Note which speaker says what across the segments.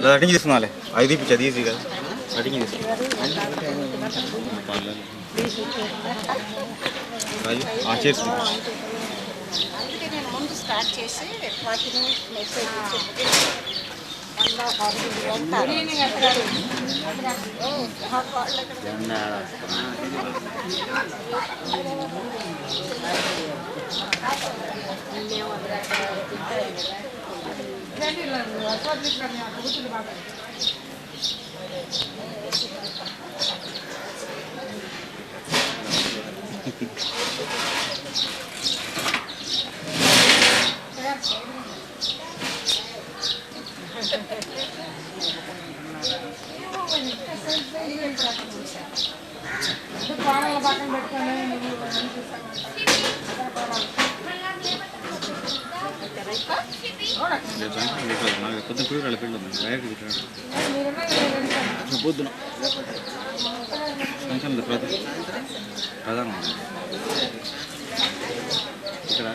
Speaker 1: అడిగి తీసుకున్నాలే అది తీపిచ్చి అది ఈజీ కదా అడిగి తీసుకున్నా చేసి
Speaker 2: అందుకే నేను ముందు స్టార్ట్ చేసి వాటిని మెసేజ్
Speaker 1: పొద్దున టూర్ పెళ్ళి ఉంది పొద్దున ఫంక్షన్ ప్రధానం ఇక్కడ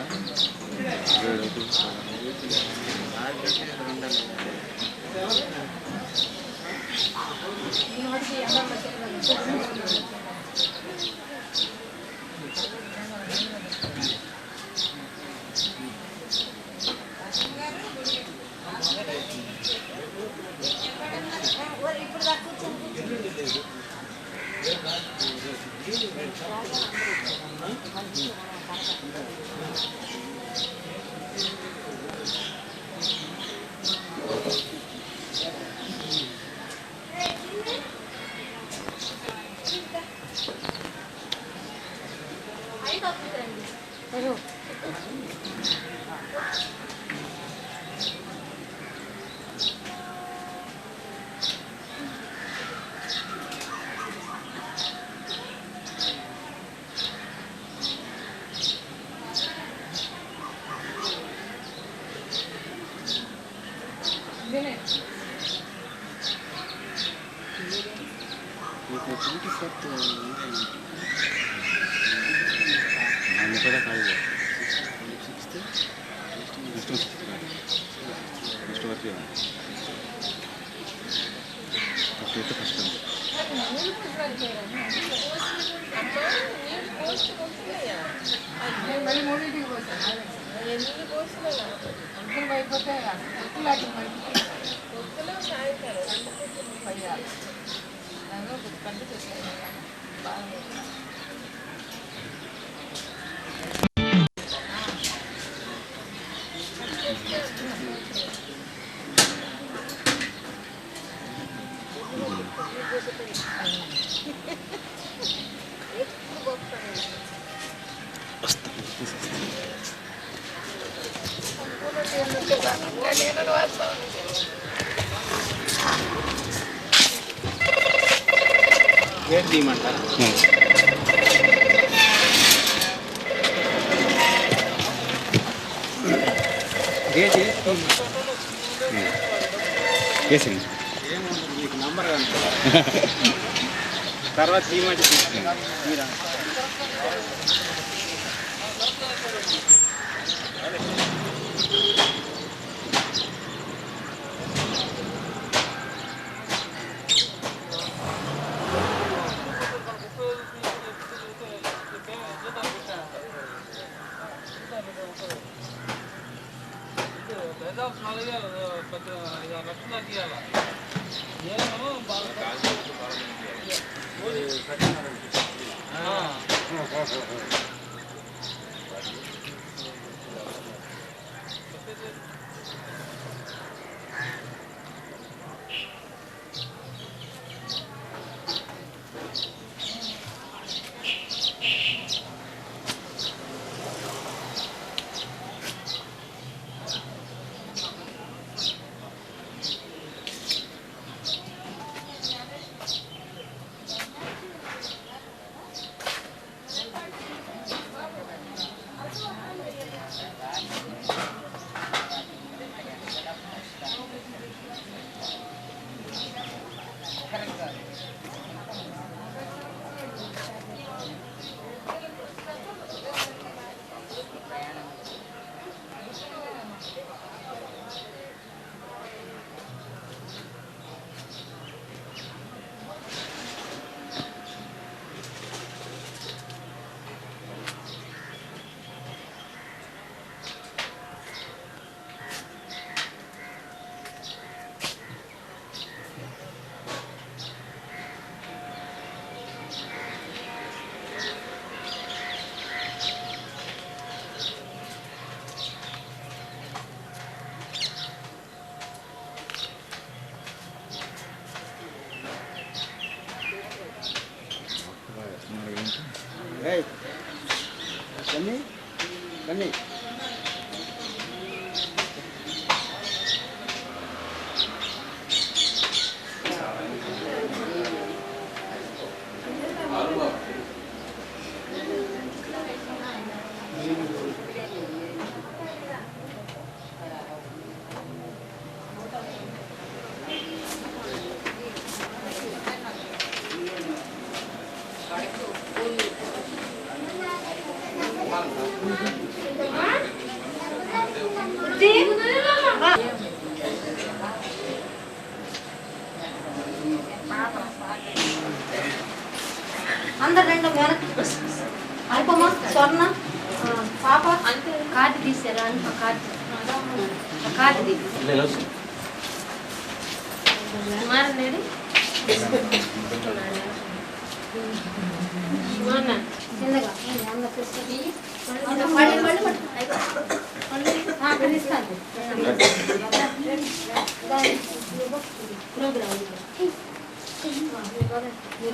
Speaker 3: గేట్ తీయమంటారా? గేట్
Speaker 1: వేసింది
Speaker 3: ఏముంటుంది మీకు నంబర్ కనుక తర్వాత తీయమంటే తీరా
Speaker 4: అందరు రెండు వెనక్కి అనుపమా స్వర్ణ పాప కార్డు తీసారా అనుప కార్డు తీసి మారలేడి చిన్నగా అందరు తీసుకొని ఇస్తాను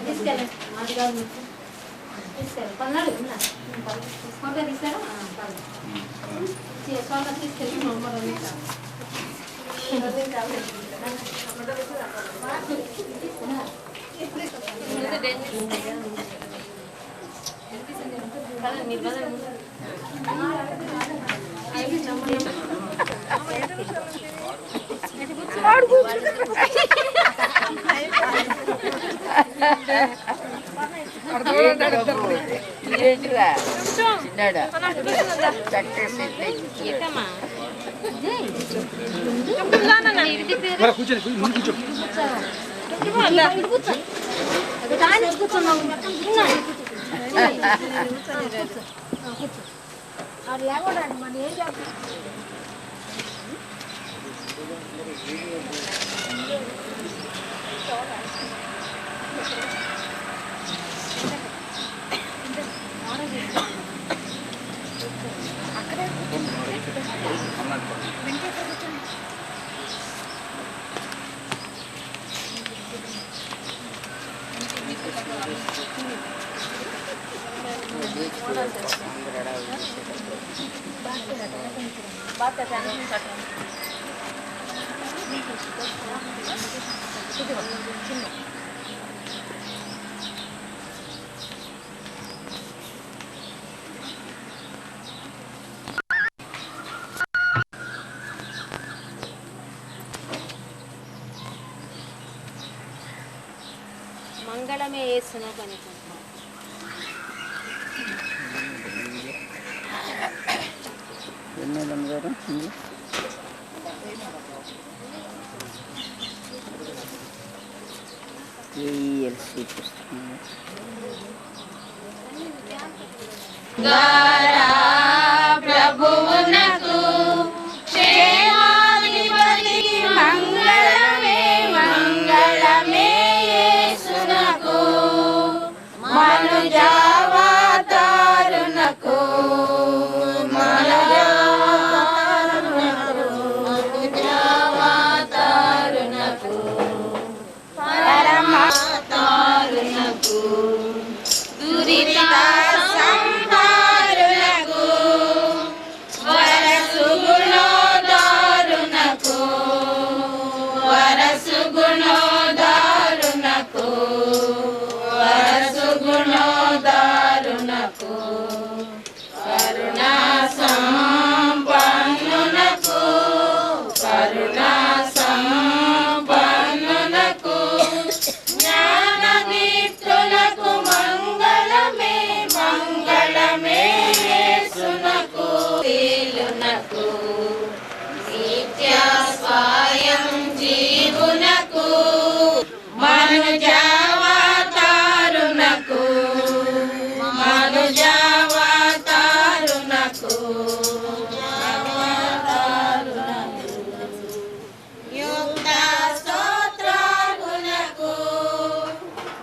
Speaker 4: తీసుకెళ్ళండి అది కాదు తీసుకెళ్ళి పన్నాడు తీసుకుంటే తీసారా సోనా తీసుకెళ్ళి మీరు లేకూడదు మన ఏం చేస్తాం మంగళమే వేస్తున్నా పని ప్రభువునకు క్షేమాధిపతికి మంగళమే మంగళమే యేసునకు మనుజావతారునకు మనుజావతారునకు పరమావతారునకు దురిత సంహారునకు వరసుగుణోదారునకు వరసుగుణోదారునకు వరసుగుణోదారునకు కరుణా సంపన్నునకు కరుణా సంపన్నునకు జ్ఞానదీప్తునకు మంగళమే మంగళమే యేసునకు తీలునకు నిత్య స్వయం జీవునకు మనుజావతారునకు మనుజావతారునకు యుక్త స్తోత్రాగునకు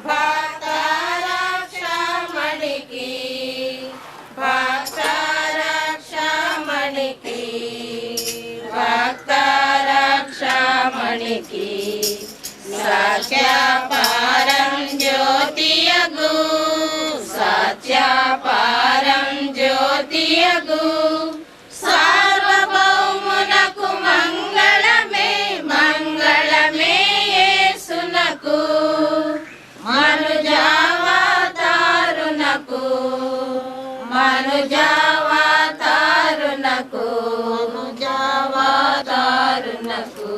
Speaker 4: భక్త రక్షమణికి భక్త రక్షమణికి భక్త రక్షమణికి సత్య పారం జ్యోతియగు సత్య పారం జ్యోతియగు సార్వభౌమునకు మంగళమే మంగళమే యేసునకు మనుజావతారునకు మనుజావతారునకు మనుజావతారునకు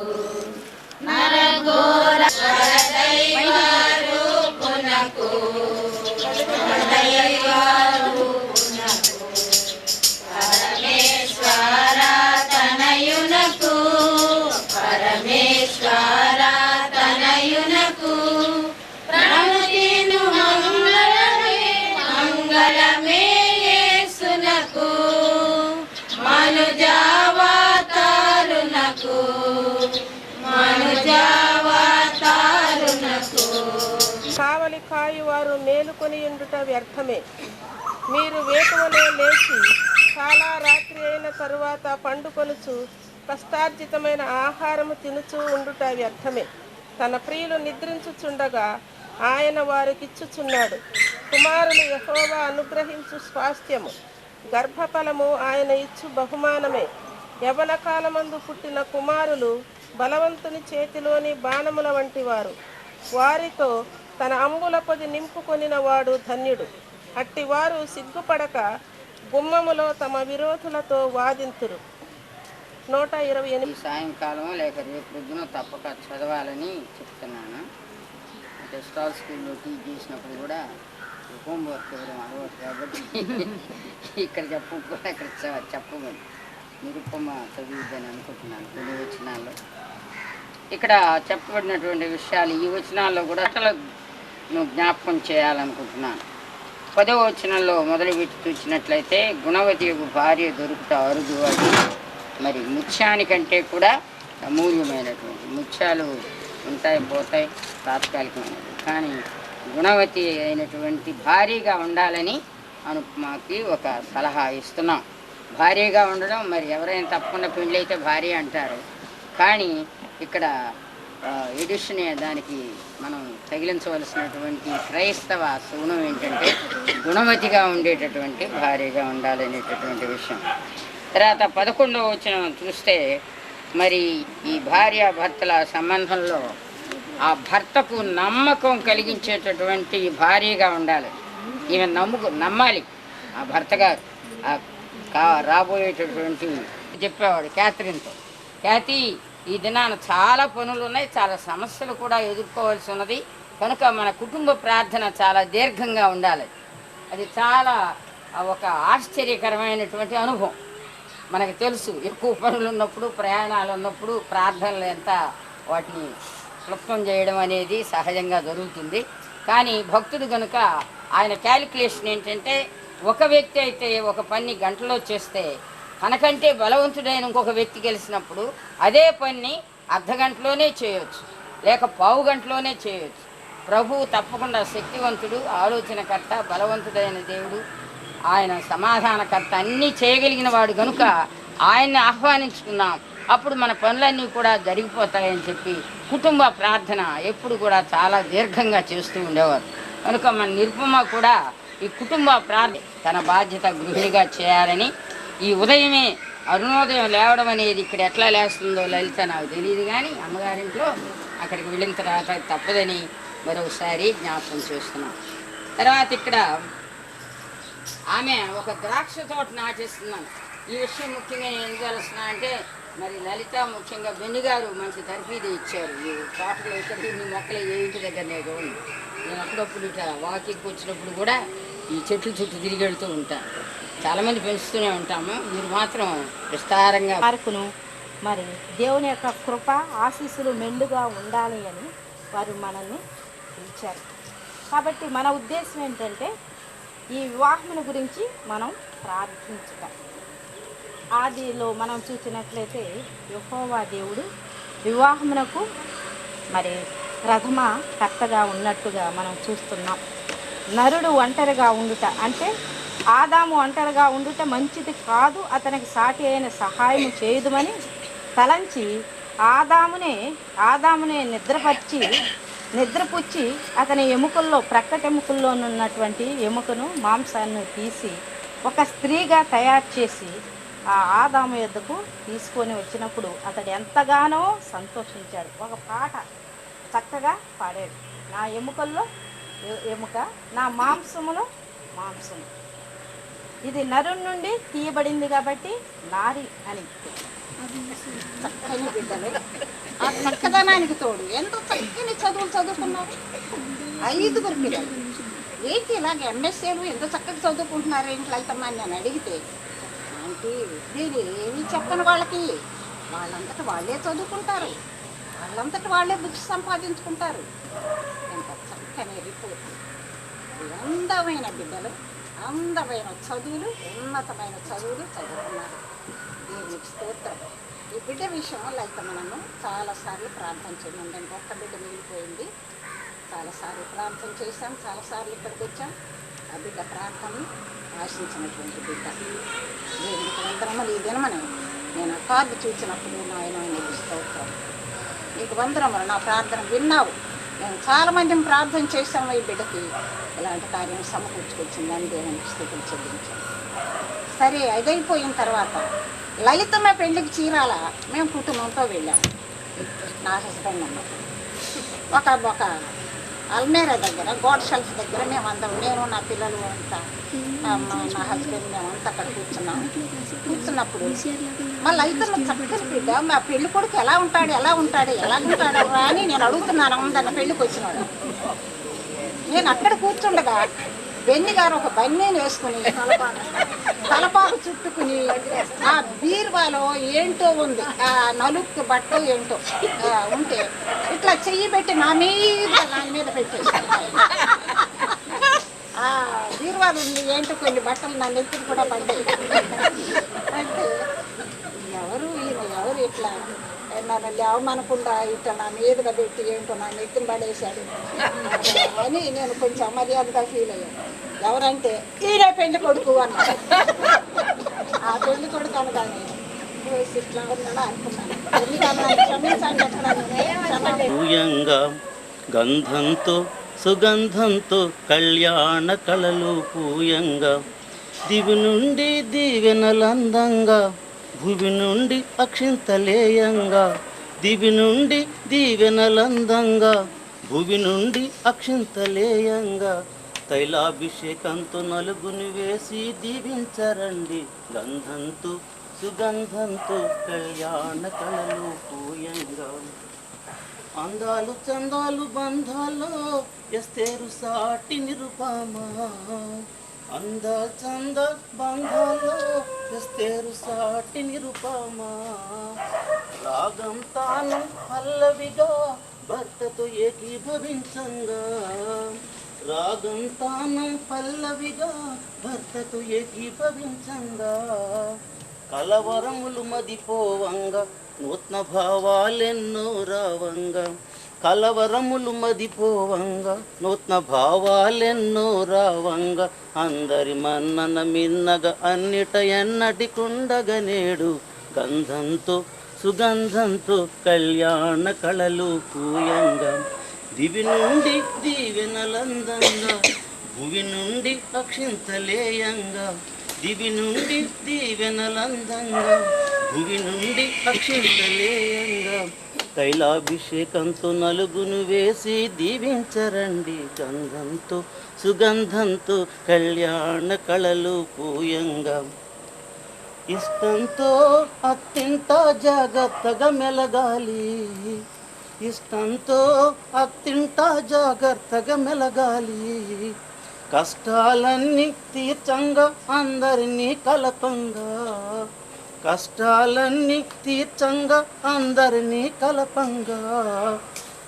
Speaker 4: నరఘోర దైవరూపునకు దైవరూపునకు పరమేశ్వర తనయునకు పరమేశ్వర తనయునకు ప్రణతిను మంగళమే జావతారునకు
Speaker 5: కావలి కాయువారు మేలుకొని ఉండుట వ్యర్థమే. మీరు వేకువనే లేచి చాలా రాత్రి అయిన తరువాత పండుకొనుచు కష్టార్జితమైన ఆహారము తినుచూ ఉండుట వ్యర్థమే. తన ప్రియులు నిద్రించుచుండగా ఆయన వారికిచ్చుచున్నాడు. కుమారులు యెహోవా అనుగ్రహించు స్వాస్థ్యము, గర్భఫలము ఆయన ఇచ్చు బహుమానమే. యవన కాలమందు పుట్టిన కుమారులు బలవంతుని చేతిలోని బాణముల వంటి వారు. వారితో తన అంబుల పొది నింపుకొనిన వాడు ధన్యుడు. అట్టివారు సిగ్గుపడక గుమ్మములో తమ విరోధులతో వాదింతురు. 128.
Speaker 6: సాయంకాలం లేక రేపు పొద్దున తప్పక చదవాలని చెప్తున్నాను. అంటే స్టాల్ స్కూల్లో టీచ్ చేసినప్పుడు కూడా హోంవర్క్ ఇవ్వడం అలవాటు కాబట్టి ఇక్కడ చెప్పకుండా అక్కడ చెప్పమని నిరుపమ చదువుద్దని అనుకుంటున్నాను. కొన్ని వచనాల్లో ఇక్కడ చెప్పబడినటువంటి విషయాలు ఈ వచనాల్లో కూడా జ్ఞాపకం చేయాలనుకుంటున్నాను. 10వ వచనంలో మొదలుపెట్టి చూసినట్లయితే గుణవతి భార్య దొరుకుట అరుదు. అది మరి ముత్యానికంటే కూడా అమూల్యమైనటువంటి ముత్యాలు ఉంటాయి పోతాయి తాత్కాలికమైనవి, కానీ గుణవతి అయినటువంటి భార్యగా ఉండాలని అనుపమకి ఒక సలహా ఇస్తున్నాం. భార్యగా ఉండడం మరి ఎవరైనా తప్పకుండా పెళ్ళైతే భార్య అంటారు, కానీ ఇక్కడ ఎడిషన్ దానికి మనం తగిలించవలసినటువంటి క్రైస్తవ గుణం ఏంటంటే గుణవతిగా ఉండేటటువంటి భార్యగా ఉండాలనేటటువంటి విషయం. తర్వాత 11వ వచనం చూస్తే మరి ఈ భార్యాభర్తల సంబంధంలో ఆ భర్తకు నమ్మకం కలిగించేటటువంటి భార్యగా ఉండాలి. ఈమె నమ్మాలి ఆ భర్త గారు. రాబోయేటటువంటి చెప్పేవాడు క్యాథరిన్తో, క్యాథీ ఈ దినాన చాలా పనులు ఉన్నాయి, చాలా సమస్యలు కూడా ఎదుర్కోవాల్సి ఉన్నది, కనుక మన కుటుంబ ప్రార్థన చాలా దీర్ఘంగా ఉండాలి. అది చాలా ఒక ఆశ్చర్యకరమైనటువంటి అనుభవం. మనకు తెలుసు ఎక్కువ పనులు ఉన్నప్పుడు, ప్రయాణాలు ఉన్నప్పుడు ప్రార్థనలు ఎంత వాటిని క్లుప్తం చేయడం అనేది సహజంగా జరుగుతుంది. కానీ భక్తుడు కనుక ఆయన క్యాలిక్యులేషన్ ఏంటంటే ఒక వ్యక్తి అయితే ఒక పని గంటలో చేస్తే తనకంటే బలవంతుడైన ఇంకొక వ్యక్తి గెలిచినప్పుడు అదే పని అర్ధగంటలోనే చేయొచ్చు, లేక పావు గంటలోనే చేయొచ్చు. ప్రభువు తప్పకుండా శక్తివంతుడు, ఆలోచనకర్త, బలవంతుడైన దేవుడు, ఆయన సమాధానకర్త, అన్నీ చేయగలిగిన వాడు కనుక ఆయన్ని ఆహ్వానించుకున్నాం. అప్పుడు మన పనులన్నీ కూడా జరిగిపోతాయని చెప్పి కుటుంబ ప్రార్థన ఎప్పుడు కూడా చాలా దీర్ఘంగా చేస్తూ ఉండేవారు. కనుక మన నిరుపమ కూడా ఈ కుటుంబ ప్రార్థన తన బాధ్యత గృహిణిగా చేయాలని, ఈ ఉదయమే అరుణోదయం లేవడం అనేది ఇక్కడ ఎట్లా లేస్తుందో లలిత నాకు తెలియదు, కానీ అమ్మగారింట్లో అక్కడికి వెళ్ళిన తర్వాత తప్పదని మరొకసారి జ్ఞాపకం చేస్తున్నాం. తర్వాత ఇక్కడ ఆమె ఒక ద్రాక్ష తోట నాటిస్తున్నాను. ఈ విషయం ముఖ్యంగా నేను ఎందుకు తెలుస్తున్నా అంటే మరి లలిత ముఖ్యంగా బెన్నిగారు మంచి తర్ఫీదు ఇచ్చారు. ఈ తోటలో ఇక్కడ ఇన్ని మొక్కలు ఏ ఇంటి దగ్గర నేను అప్పుడప్పుడు ఇట్లా వాకింగ్కి వచ్చినప్పుడు కూడా ఈ చెట్లు చుట్టూ తిరిగి వెళ్తూ ఉంటాను. చాలామంది పెంచుతూనే ఉంటాము, మీరు మాత్రం విస్తారంగా
Speaker 7: పార్కును మరి దేవుని యొక్క కృప ఆశీస్సులు మెండుగా ఉండాలి అని వారు మనల్ని పిలిచారు. కాబట్టి మన ఉద్దేశం ఏంటంటే ఈ వివాహముల గురించి మనం ప్రార్థించటం. ఆదిలో మనం చూసినట్లయితే యెహోవా దేవుడు వివాహమునకు మరి ప్రథమ కర్తగా ఉన్నట్టుగా మనం చూస్తున్నాం. నరుడు ఒంటరిగా ఉండుట అంటే ఆదాము ఒంటరిగా ఉండుట మంచిది కాదు, అతనికి సాటి అయిన సహాయం చేయదుమని తలంచి ఆదామునే నిద్రపుచ్చి అతని ఎముకల్లో ప్రక్కటెముకల్లో ఉన్నటువంటి ఎముకను మాంసాన్ని తీసి ఒక స్త్రీగా తయారు చేసి ఆ ఆదాము యొద్దకు తీసుకొని వచ్చినప్పుడు అతడు ఎంతగానో సంతోషించాడు. ఒక పాట చక్కగా పాడాడు. నా ఎముకల్లో ఎముక, నా మాంసములో మాంసము, ఇది నరుని నుండి తీయబడింది కాబట్టి నారి అని.
Speaker 2: చక్కని బిడ్డలు ఆ చక్కదనానికి తోడు ఎంత చక్కని చదువులు చదువుకున్నారు. 5 పిల్లలు ఏంటి ఇలాగ ఎంఎస్ఏలు ఎంత చక్కగా చదువుకుంటున్నారు ఏంటి లలితమ్మ అని నేను అడిగితే, అంటే నేను ఏమి చెప్పను వాళ్ళకి, వాళ్ళంతటా వాళ్ళే చదువుకుంటారు, వాళ్ళంతటా వాళ్ళే బుక్స్ సంపాదించుకుంటారు. ఎంత చక్కని రిపోర్ట్. అందమైన బిడ్డలు, అందమైన చదువులు, ఉన్నతమైన చదువులు చదువుకున్నారు. దేవునికి స్తోత్రం. ఈ బిడ్డ విషయంలో అయితే మనము చాలాసార్లు ప్రార్థన చేయమండి. ఒక్క బిడ్డ మిగిలిపోయింది. చాలాసార్లు ప్రార్థన చేశాం, చాలాసార్లు ఇక్కడికి వచ్చాం. ఆ బిడ్డ ప్రార్థనని ఆశించినటువంటి బిడ్డ. దేవునికి వందనములు. ఈ దినమని నేను కార్డు చూసినప్పుడు నాయన నీకు స్తోత్రం, నీకు వందనములు. నా ప్రార్థన విన్నావు. నేను చాలామందిని ప్రార్థన చేశాము. ఈ బిడ్డకి ఇలాంటి కార్యం సమకూర్చుకొచ్చిందని దేవునికి స్థితులు చెల్లించాం. సరే, అదైపోయిన తర్వాత లలితమ్మ పెళ్ళికి చీరాల మేము కుటుంబంతో వెళ్ళాము. నా హస్బెండ్ అన్నప్పుడు ఒక అల్మేరా దగ్గర గోడ్ షెల్ఫ్ దగ్గర మేము అందరం, నేను నా పిల్లలు అంతా, నా హస్బెండ్ మేమంతా అక్కడ కూర్చున్నప్పుడు మా లలితమ్మ చక్కని బిడ్డ, మా పెళ్లి కొడుకు ఎలా ఉంటాడు అని నేను అడుగుతున్నాను. అందన్న పెళ్ళికి వచ్చినాడు. నేను అక్కడ కూర్చుండగా బెన్ని గారు ఒక బన్నీని వేసుకుని తలపాకు చుట్టుకుని ఆ బీరువాలో ఏంటో ఉంది, ఆ నలుపు బట్ట ఏంటో ఉంటే ఇట్లా చెయ్యి పెట్టి దాని మీద పెట్టేసాను. ఆ బీరువాలు ఉంది ఏంటో కొన్ని బట్టలు నా నెత్తికి కూడా పడ్డాయి. అంటే ఎవరు ఇట్లా నన్ను లేవమనకుండా ఇట్లా నా మీదుగా పెట్టి ఏంటో నా నెత్తిని పడేశాడు అని నేను కొంచెం అమర్యాదగా ఫీల్ అయ్యాను. ఎవరంటే ఈయన పెళ్లి కొడుకు అన్నాడు. ఆ పెళ్లి కొడుకు అనగానే ఇట్లా ఉన్నాడా అనుకున్నాను. క్షమించండి.
Speaker 8: గంధంతో సుగంధంతో కళ్యాణ కళలు పూయంగా, దివి నుండి దీవెనలందంగా, భువి నుండి అక్షింతలేయంగా, దివి నుండి దీవెనలందంగా, భువి నుండి అక్షింతలేయంగా, తైలాభిషేకంతో నలుగుని వేసి దీవించరండి. గంధంతో సుగంధంతో కళ్యాణ కళలు పూయంగా, అందాలు చందాలు బంధాల్లో ఎస్తేరు సాటి నిరుపమా, అందాలు చంద బంధాల్లో ఎస్తేరు సాటి నిరుపమా, రాగం తాను పల్లవిగా భర్తతో ఏకీభవించంగా, రాగం తాను పల్లవిగా భర్తతో ఏకీభవించంగా, కలవరములు మదిపోవంగా నూతన భావాలెన్నో రావంగా, కలవరములు మదిపోవంగా నూతన భావాలెన్నో రావంగా, అందరి మన్నన మిన్నగా అన్నిట ఎన్నటికుండగా నేడు గంధంతో సుగంధంతో కళ్యాణ కళలు పూయంగా, దివి నుండి దీవెనలందంగా, భువి నుండి అక్షింతలేయంగా, దివి నుండి దీవెనలందంగా, భువి నుండి అక్షింతలేయంగా, తైలాభిషేకంతో నలుగును వేసి దీవించరండి. గంధంతో సుగంధంతో కళ్యాణ కళలు పూయంగా, ఇష్టంతో అత్తింట జాగ్రత్తగా మెలగాలి, ఇష్టంతో అత్తింట జాగ్రత్తగా మెలగాలి, కష్టాలన్నీ తీర్చంగా అందరినీ కలపంగా, కష్టాలన్నీ తీర్చంగా అందరినీ కలపంగా,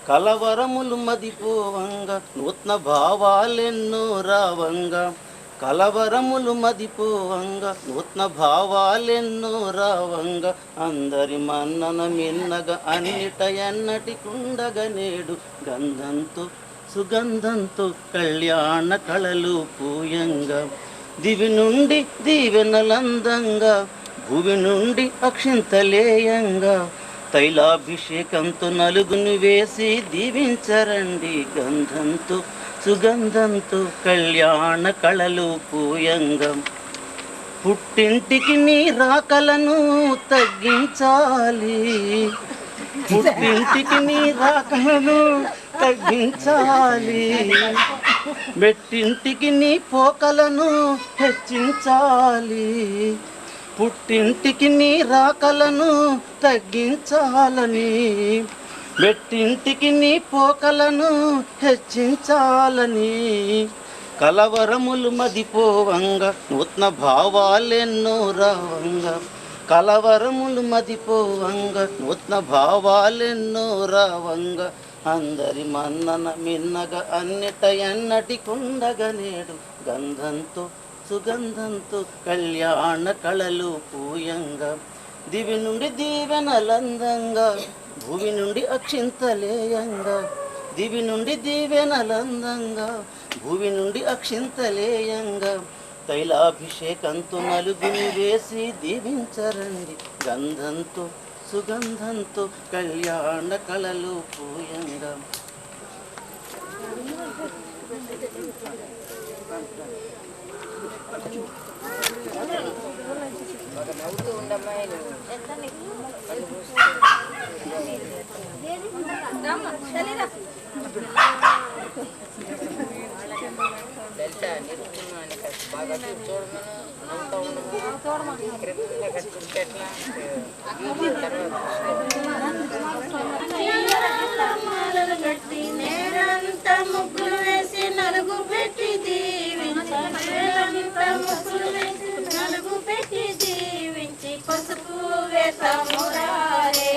Speaker 8: కలవరములు మదిపోవంగా నూతన భావాలెన్నో రావంగా, కలవరములు మదిపోవంగా నూతన భావాలెన్నో రావంగా, అందరి మన్నన మిన్నగా అన్నిట ఎన్నటికుండగా నేడు గంధంతో సుగంధంతో కళ్యాణ కళలు పూయంగా, దివి నుండి దీవెనలందంగా, భువి నుండి అక్షింతలేయంగా, తైలాభిషేకంతో నలుగుని వేసి దీవించరండి. గంధంతో సుగంధంతో కళ్యాణ కళలు పూయంగా, పుట్టింటికి నీ రాకలను తగ్గించాలి, పుట్టింటికి నీ రాకలను తగ్గించాలి, మెట్టింటికి నీ పోకలను హెచ్చించాలి, పుట్టింటికి నీ రాకలను తగ్గించాలని, మెట్టింటికి నీ పోకలను హెచ్చించాలని, కలవరములు మదిపోవంగా నూతన భావాలెన్నో రావంగా, కలవరములు మదిపోవంగా నూతన భావాలెన్నో రావంగా, అందరి మన్నన మిన్నగా అన్నిట ఎన్నటికుండగా నేడు గంధంతో సుగంధంతో కళ్యాణ కళలు పూయంగా, దివి నుండి దీవెనలందంగా భూమి నుండి అక్షింతలేయంగా దివి నుండి దీవెనలందంగా భూమి నుండి అక్షింతలేయంగా తైలాభిషేకంతో నలుగుని వేసి దీవించరండి గంధంతో సుగంధంతో కళ్యాణ కళలు పూయంగా.
Speaker 4: ముగ్గులు వేసి నలుగు పెట్టి దీవించి పసుపు వేతమురారే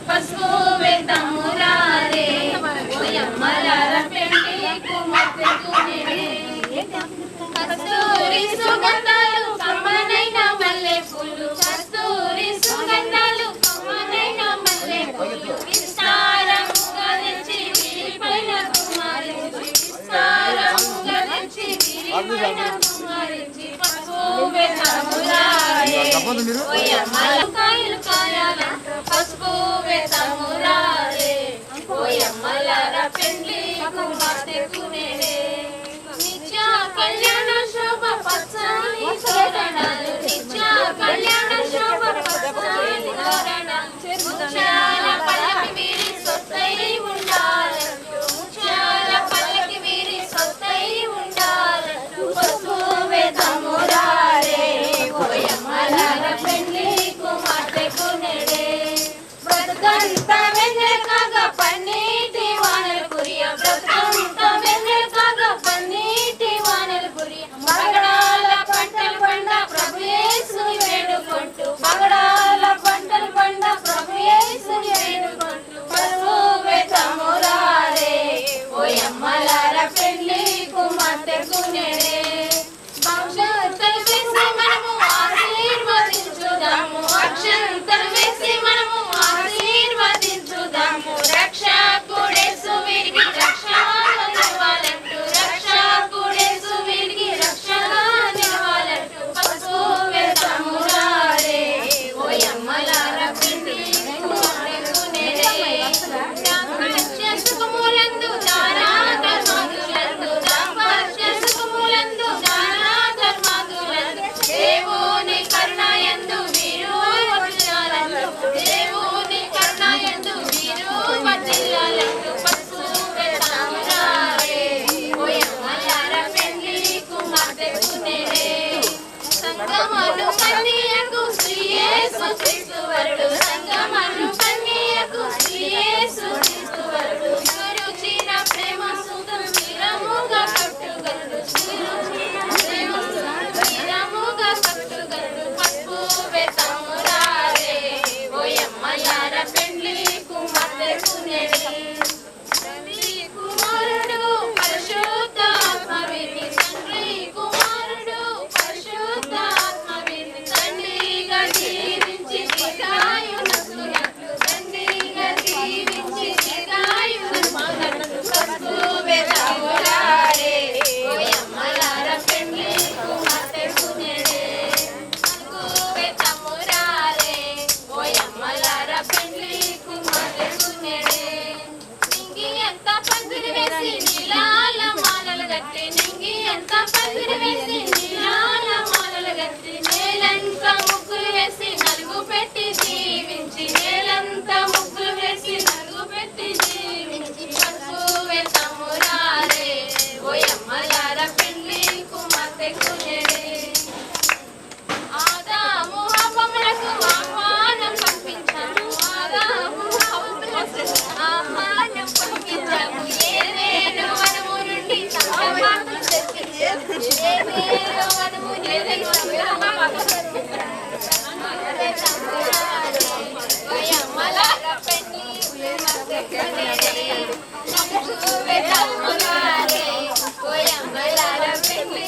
Speaker 4: పసుపు వేతమురారే ఓయమ్మలార పెండి కుమార్తెకునే కస్తూరి సుగంధాలు కమ్మనైన మల్లె పూలు కస్తూరి సుగంధాలు కమ్మనైన మల్లె పూలు విస్తారముగా తెచ్చి వీరిపైన కుమారించి విస్తారముగా తెచ్చి వీరిపైన కుమారించి పసుపు వేతమురారే ఓయమ్మల కాయలు కాయాలంట పసుపు వేతమురారే ఓయమ్మలార పెండ్లి కుమార్తెకునే నిత్య కళ్యాణ శోభ పచ్చని తోరణాలు నిత్య కళ్యాణ శోభ పచ్చని తోరణాలు ముత్యాల పల్లకి వీరి సొత్తై ఉండాలంటూ ముత్యాల పల్లకి వీరి సొత్తై ఉండాలంటూ పసుపు వేతమురారే ఓయమ్మలార పెండ్లి కుమార్తెకునేడే బ్రతుకంత వెన్నెలకాగా పన్నీటి వానలు కురియ బ్రతుకంత వెన్నెలకాగా పన్నీటి వానలు కురియ పగడాల పంటలు పండ ప్రభు యేసుని వేడుకుంటూ పగడాల పంటలు పండ ప్రభు యేసుని వేడుకుంటూ పసుపు వేతమురారే ఓయమ్మలార పెండ్లి కుమార్తెకునేడే అక్షంతలు వేసి మనము ఆశీర్వదించుదాము అక్షంతలు వేసి మనము ఆశీర్వదించుదాము రక్షకుడేసు వీరికి రక్షణగా నిలవాలంటూ రక్షకుడేసు వీరికి రక్షణగా నిలవాలంటూ పసుపు వేతమురారే ఓయమ్మలార పెండ్లి కుమార్తెకునేడే దాంపత్య సుఖములందు దానా ధర్మాదులందు దాంపత్య సుఖములందు దానా ధర్మాదులందు దేవుని కరుణయందు మీరు వర్ధిల్లాలంటూ దేవుని కరుణయందు మీరు వర్ధిల్లాలంటూ పసుపు వేతమురారే ఓయమ్మలార పెండ్లి కుమార్తెకునేడే సంగమను కన్యకు శ్రీ యేసు క్రీస్తు వరుడు సంగమను కన్యకు శ్రీ యేసు క్రీస్తు వరుడు సురుచిన ప్రేమ సూతం స్థిరముగా కట్టుగలడు సురుచిన ప్రేమ సూతం స్థిరముగా కట్టుగలడు పసుపు వేతమురారే ఓయమ్మలార పెండ్లి కుమార్తెకునేడే తండ్రి కుమారుడు పరిశుద్ధాత్మ వీరిని తండ్రి కుమారుడు పరిశుద్ధాత్మ వీరిని తండ్రిగా జీవించి దీర్ఘాయునస్తున్నట్లు తండ్రిగా జీవించి దీర్ఘాయునస్తున్నట్లు పసుపు వేతమురారే ఓయమ్మలార పెండ్లి కుమార్తెకునేడే పసుపు వేతమురారే ఓయమ్మలార పెండ్లి కుమార్తెకునేడే నింగి ఎంత పందిరి వేసి నీలాల మాలలు గట్టి నింగి ఎంత పందిరి వేసి నీలాల మాలలు గట్టి నేలంతా ముగ్గులు వేసి నలుగు పెట్టి జీవించి నేలంతా ముగ్గులు వేసి నలుగు పెట్టి జీవించి పసుపు వేతమురారే ఓయమ్మలార పెండ్లి ఏదో మనము ఏదైనా ఓయమ్మలార పెళ్లి ఓయమ్మలార పెళ్లి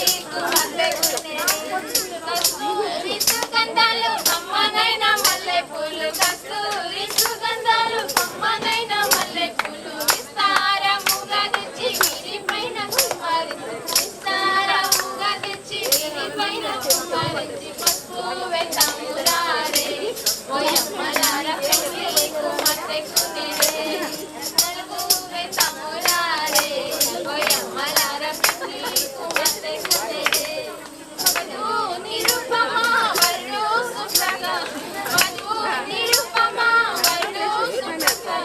Speaker 4: కస్తూరి సుగంధాలు కమ్మనైన మల్లె పూలు కస్తూరి సుగంధాలు కమ్మనైన మల్లె పూలు విస్తారముగా తెచ్చి వీరిపైన కుమారించి విస్తారముగా తెచ్చి వీరిపైన కుమారించి పసుపు వెతమురారే ఓయమ్మలార పెళ్లి కుమార్తె కుదిరే నలుగు వెతమురారే ఓయమ్మలార పెళ్లి కుమార్తె కుదిరే నిరుపమా వరుడు సుప్రగా వధు నిరుపమా వరుడు సుప్రగా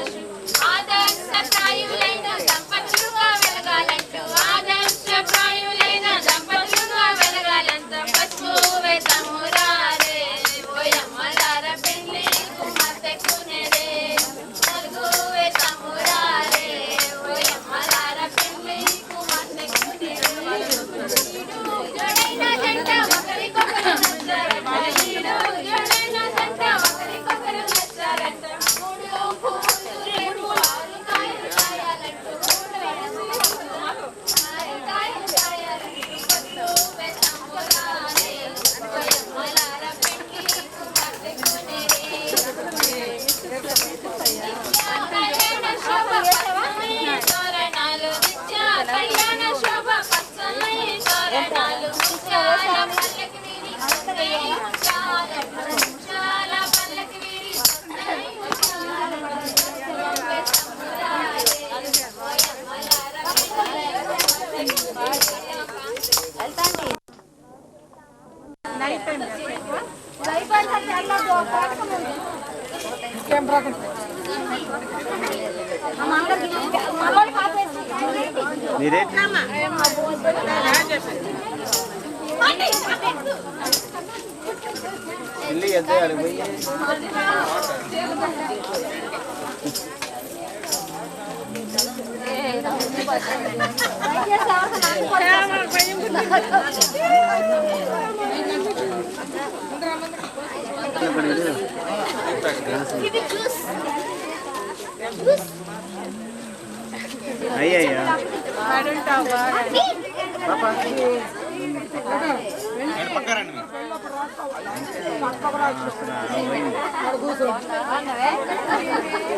Speaker 4: ఆదర్శప్రాయులైన దంపతులుగా వెలగాలంటూ ఆదర్శప్రాయులైన దంపతులుగా వెలగాలంటూ పసుపు వెతమురారే ఓయమ్మలార పెళ్లి కుమార్తె కునేరే నలుగు వెతమురారే ఓయమ్మలార పెళ్లి కుమార్తె కునేరే జడైన జంట ఒకరికొకరు నచ్చారంట ఈడు జడైన జంట ఒకరికొకరు నచ్చారంట మూడు పువ్వులు రేపు ఆరు కాయలు కాయాలంటూ ఆరు కాయలు కాయాలంటూ పసుపు వెతమురారే ఓయమ్మలార పెళ్లి కుమార్తె కునేరే కళ్యాణ శోభ పచ్చని తోరణాలు నిత్య కళ్యాణ శోభ పచ్చని తోరణాలు ముత్యాల పల్లకి వీరి ముత్యాల పల్లకి వీరి
Speaker 1: మీరేంటి ఇల్లు ఎద్దేయాలి పోయి అయ్యయ్యా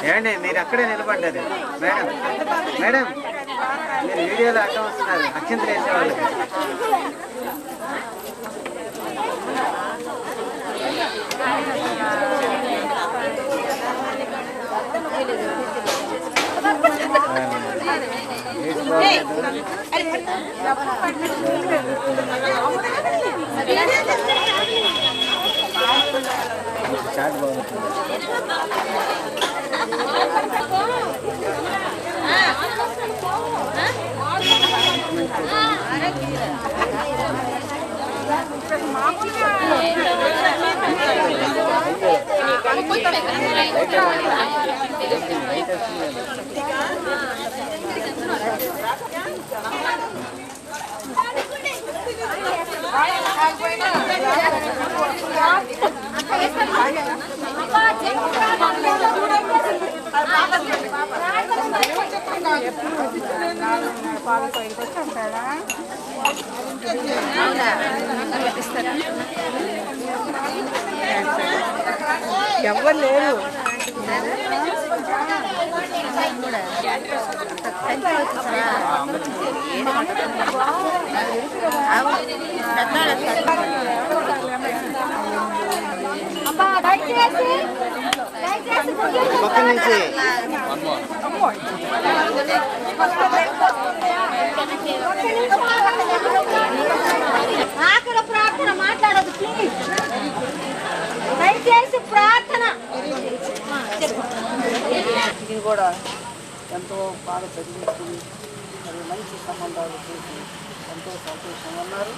Speaker 1: ఏమండి మీరు అక్కడే నిలబడ్డారు మేడం మేడం మీరు వీడియోలో అడ్డం వస్తున్నారు అక్షంతలు వేసేవాళ్ళు చాట్ బాగుంటుంది
Speaker 5: ఎవరు లేరు
Speaker 1: పక్క నుంచి
Speaker 2: ఆఖరి ప్రార్థన మాట్లాడదు ప్లీజ్ దయచేసి ప్రార్థన.
Speaker 9: ఇది కూడా ఎంతో బాగా చదివించుకుని మరి మంచి సంబంధాలు చేసి ఎంతో సంతోషంగా ఉన్నారు.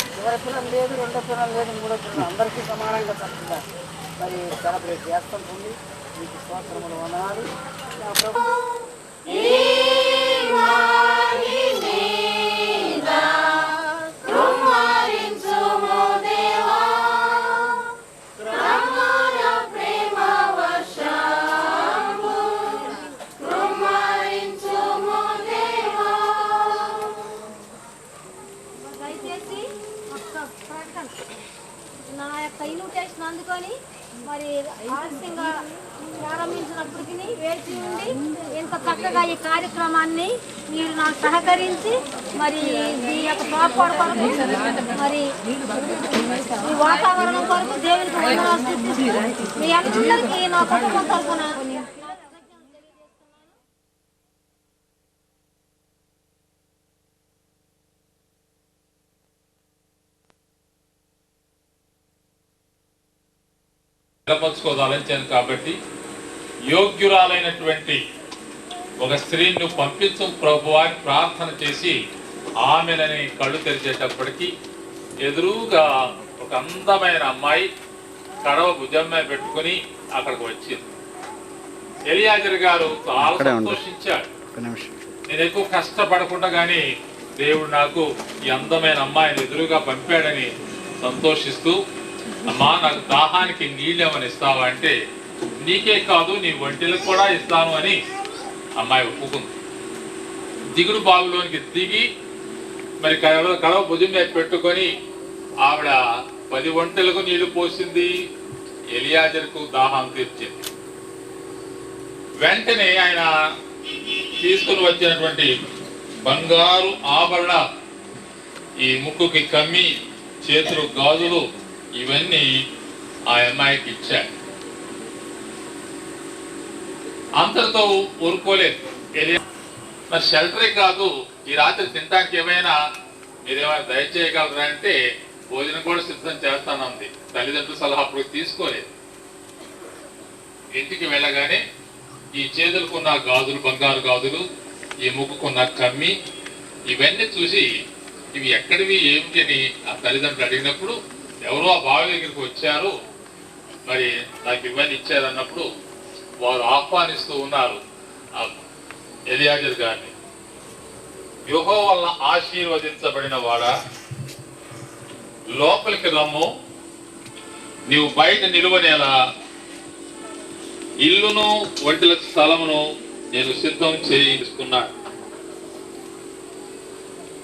Speaker 9: చివరి పిల్లలు లేదు, రెండో పిల్లలు లేదు, మూడో పిల్లలు అందరికీ సమానంగా చక్కగా మరి సెలబ్రేట్ చేస్తుంటుంది. మీకు స్తోత్రములు వందనాలు. నా ప్రభు
Speaker 4: Kumar అందుకొని మరి ఆలస్యంగా ప్రారంభించినప్పటికీ వేచి ఉండి ఇంత చక్కగా ఈ కార్యక్రమాన్ని మీరు నాకు సహకరించి మరి ఈ యొక్క తోడ్పాటు కొరకు మరి ఈ వాతావరణం కొరకు దేవునికి వందనాలు స్తుతిస్తూ మీ అందరికీ నా కుటుంబం తరఫున
Speaker 10: బలపరుచుకోవాలని కాబట్టి యోగ్యురాలైనటువంటి ఒక స్త్రీని నువ్వు పంపించు ప్రభువా అని ప్రార్థన చేసి ఆమెనని కళ్ళు తెరిచేటప్పటికి ఎదురుగా ఒక అందమైన అమ్మాయి కడవ భుజమ్మాయి పెట్టుకుని అక్కడికి వచ్చింది. ఎలియాజరు గారు చాలా సంతోషించాడు. నేను ఎక్కువ కష్టపడకుండా కానీ దేవుడు నాకు ఈ అందమైన అమ్మాయిని ఎదురుగా పంపాడని సంతోషిస్తూ, అమ్మా నాకు దాహానికి నీళ్ళేమని ఇస్తావా అంటే, నీకే కాదు నీ ఒంటిలకు కూడా ఇస్తాను అని అమ్మాయి ఒప్పుకుంది. దిగుడు బావిలోనికి దిగి మరి కడవ భుజం మీద పెట్టుకొని ఆవిడ 10 ఒంటెలకు నీళ్లు పోసింది. ఎలియాజరుకు దాహం తీర్చింది. వెంటనే ఆయన తీసుకుని వచ్చినటువంటి బంగారు ఆభరణ, ఈ ముక్కుకి కమ్మి, చేతులు గాజులు ఇవన్నీ ఆ అమ్మాయికి ఇచ్చాడు. అంతటితో ఊరుకోలేదు. మరి షెల్టరే కాదు, ఈ రాత్రి తినడానికి ఏమైనా మీరేమైనా దయచేయగలరా అంటే భోజనం కూడా సిద్ధం చేస్తానంది. తల్లిదండ్రుల సలహా అప్పుడు తీసుకోలేదు. ఇంటికి వెళ్ళగానే ఈ చేతులకున్న గాజులు, బంగారు గాజులు, ఈ ముక్కుకున్న కమ్మి ఇవన్నీ చూసి ఇవి ఎక్కడివి ఏమిటి అని ఆ తల్లిదండ్రులు అడిగినప్పుడు, ఎవరో ఆ బావి దగ్గరికి వచ్చారు, మరి నాకు ఇవన్నీ ఇచ్చారన్నప్పుడు వారు ఆహ్వానిస్తూ ఉన్నారు ఆ ఎలియాజరు గారిని. యెహోవా వలన ఆశీర్వదించబడిన వాడా, లోపలికి రమ్ము, నీవు బయట నిలువనేలా ఇల్లును ఒంటిల స్థలమును నేను సిద్ధం చేయిస్తున్నాను.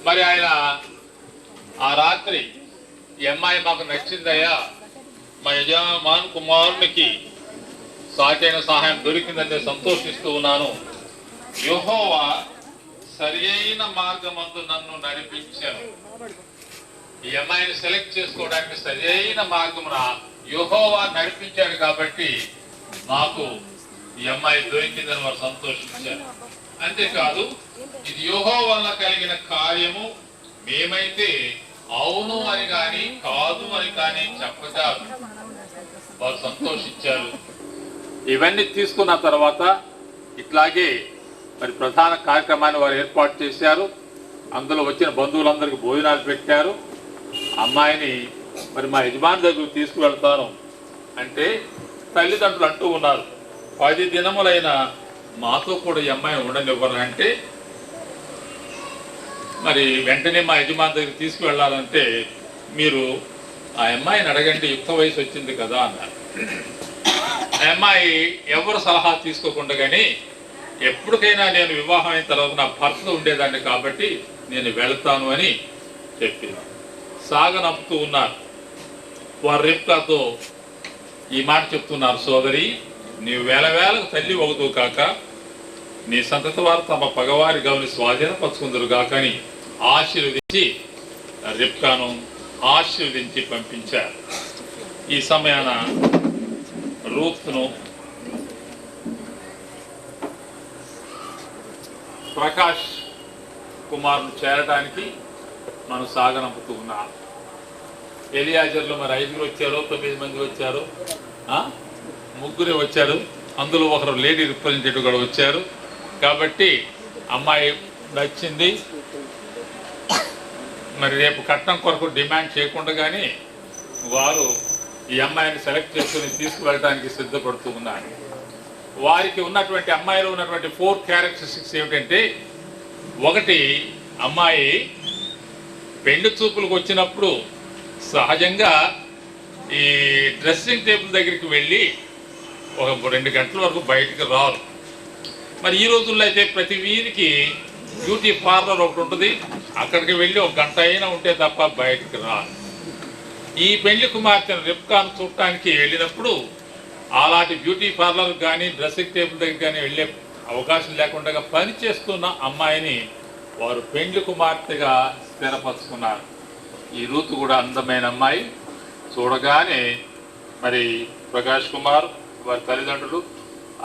Speaker 10: మరి ఆయన ఆ రాత్రి, ఈ అమ్మాయి మాకు నచ్చిందయ్యా, మా యజమాను కుమారునికి సాటైన సహాయం దొరికిందని సంతోషిస్తూ ఉన్నాను. యెహోవా సరి అయిన మార్గమందు నన్ను నడిపించాను. ఈ అమ్మాయిని సెలెక్ట్ చేసుకోవడానికి సరి అయిన మార్గమున యెహోవా నడిపించాడు కాబట్టి నాకు ఈ అమ్మాయి దొరికిందని వారు సంతోషించారు. అంతేకాదు, ఇది యెహోవా వల్ల కలిగిన కార్యము, మేమైతే అవును అని కానీ కాదు అని కానీ చెప్పజారు. వారు సంతోషించారు. ఇవన్నీ తీసుకున్న తర్వాత ఇట్లాగే మరి ప్రధాన కార్యక్రమాన్ని వారు ఏర్పాటు చేశారు. అందులో వచ్చిన బంధువులందరికీ భోజనాలు పెట్టారు. అమ్మాయిని మరి మా యజమాని దగ్గరకు తీసుకువెళ్తాను అంటే తల్లిదండ్రులు అంటూ ఉన్నారు, 10 దినములైన మాతో కూడా ఈ అమ్మాయిని ఉండనివ్వరు అంటే, మరి వెంటనే మా యజమాని దగ్గరికి తీసుకువెళ్ళాలంటే మీరు ఆ అమ్మాయిని అడగండి, యుక్త వయసు వచ్చింది కదా అన్నారు. ఆ అమ్మాయి ఎవరు సలహా తీసుకోకుండా కానీ, ఎప్పటికైనా నేను వివాహం అయిన తర్వాత నా భర్త ఉండేదాన్ని కాబట్టి నేను వెళ్తాను అని చెప్పింది. సాగనంపుతూ ఉన్నారు. వారు రిబ్కాతో ఈ మాట చెప్తున్నారు, సోదరి నీవు వేల వేలకు తల్లి అవుతూ కాక నీ సంతతి వారు తమ పగవారి గౌని స్వాధీనపరుచుకుందరు కాక అని ఆశీర్వదించి రిబ్కాను ఆశీర్వదించి పంపించారు. ఈ సమయాన రూత్ను ప్రకాష్ కుమార్ను చేరడానికి మనం సాగనంపుతూ ఉన్నాం. ఎలియాజర్లో మరి 5 వచ్చారో 9 మంది వచ్చారు, 3 వచ్చారు. అందులో ఒకరు లేడీ రిప్రజెంటేటివ్ కూడా వచ్చారు. కాబట్టి అమ్మాయి నచ్చింది. మరి రేపు కట్నం కొరకు డిమాండ్ చేయకుండా కానీ వారు ఈ అమ్మాయిని సెలెక్ట్ చేసుకుని తీసుకువెళ్ళడానికి సిద్ధపడుతూ ఉన్నారు. వారికి ఉన్నటువంటి అమ్మాయిలో ఉన్నటువంటి 4 క్యారెక్టరిస్టిక్స్ ఏమిటంటే, ఒకటి, అమ్మాయి పెళ్లి చూపులకు వచ్చినప్పుడు సహజంగా ఈ డ్రెస్సింగ్ టేబుల్ దగ్గరికి వెళ్ళి ఒక 2 గంటల వరకు బయటకు రారు. మరి ఈ రోజుల్లో అయితే ప్రతి వీధికి బ్యూటీ పార్లర్ ఒకటి ఉంటుంది, అక్కడికి వెళ్ళి 1 గంట అయినా ఉంటే తప్ప బయటకు రారు. ఈ పెళ్లి కుమార్తెను రిబ్కాను చూడటానికి వెళ్ళినప్పుడు అలాంటి బ్యూటీ పార్లర్ కానీ డ్రెస్సింగ్ టేబుల్ దగ్గర కానీ వెళ్ళే అవకాశం లేకుండా పనిచేస్తున్న అమ్మాయిని వారు పెళ్లి కుమార్తెగా స్థిరపరుచుకున్నారు. ఈ రూతు కూడా అందమైన అమ్మాయి. చూడగానే మరి ప్రకాష్ కుమార్ వారి తల్లిదండ్రులు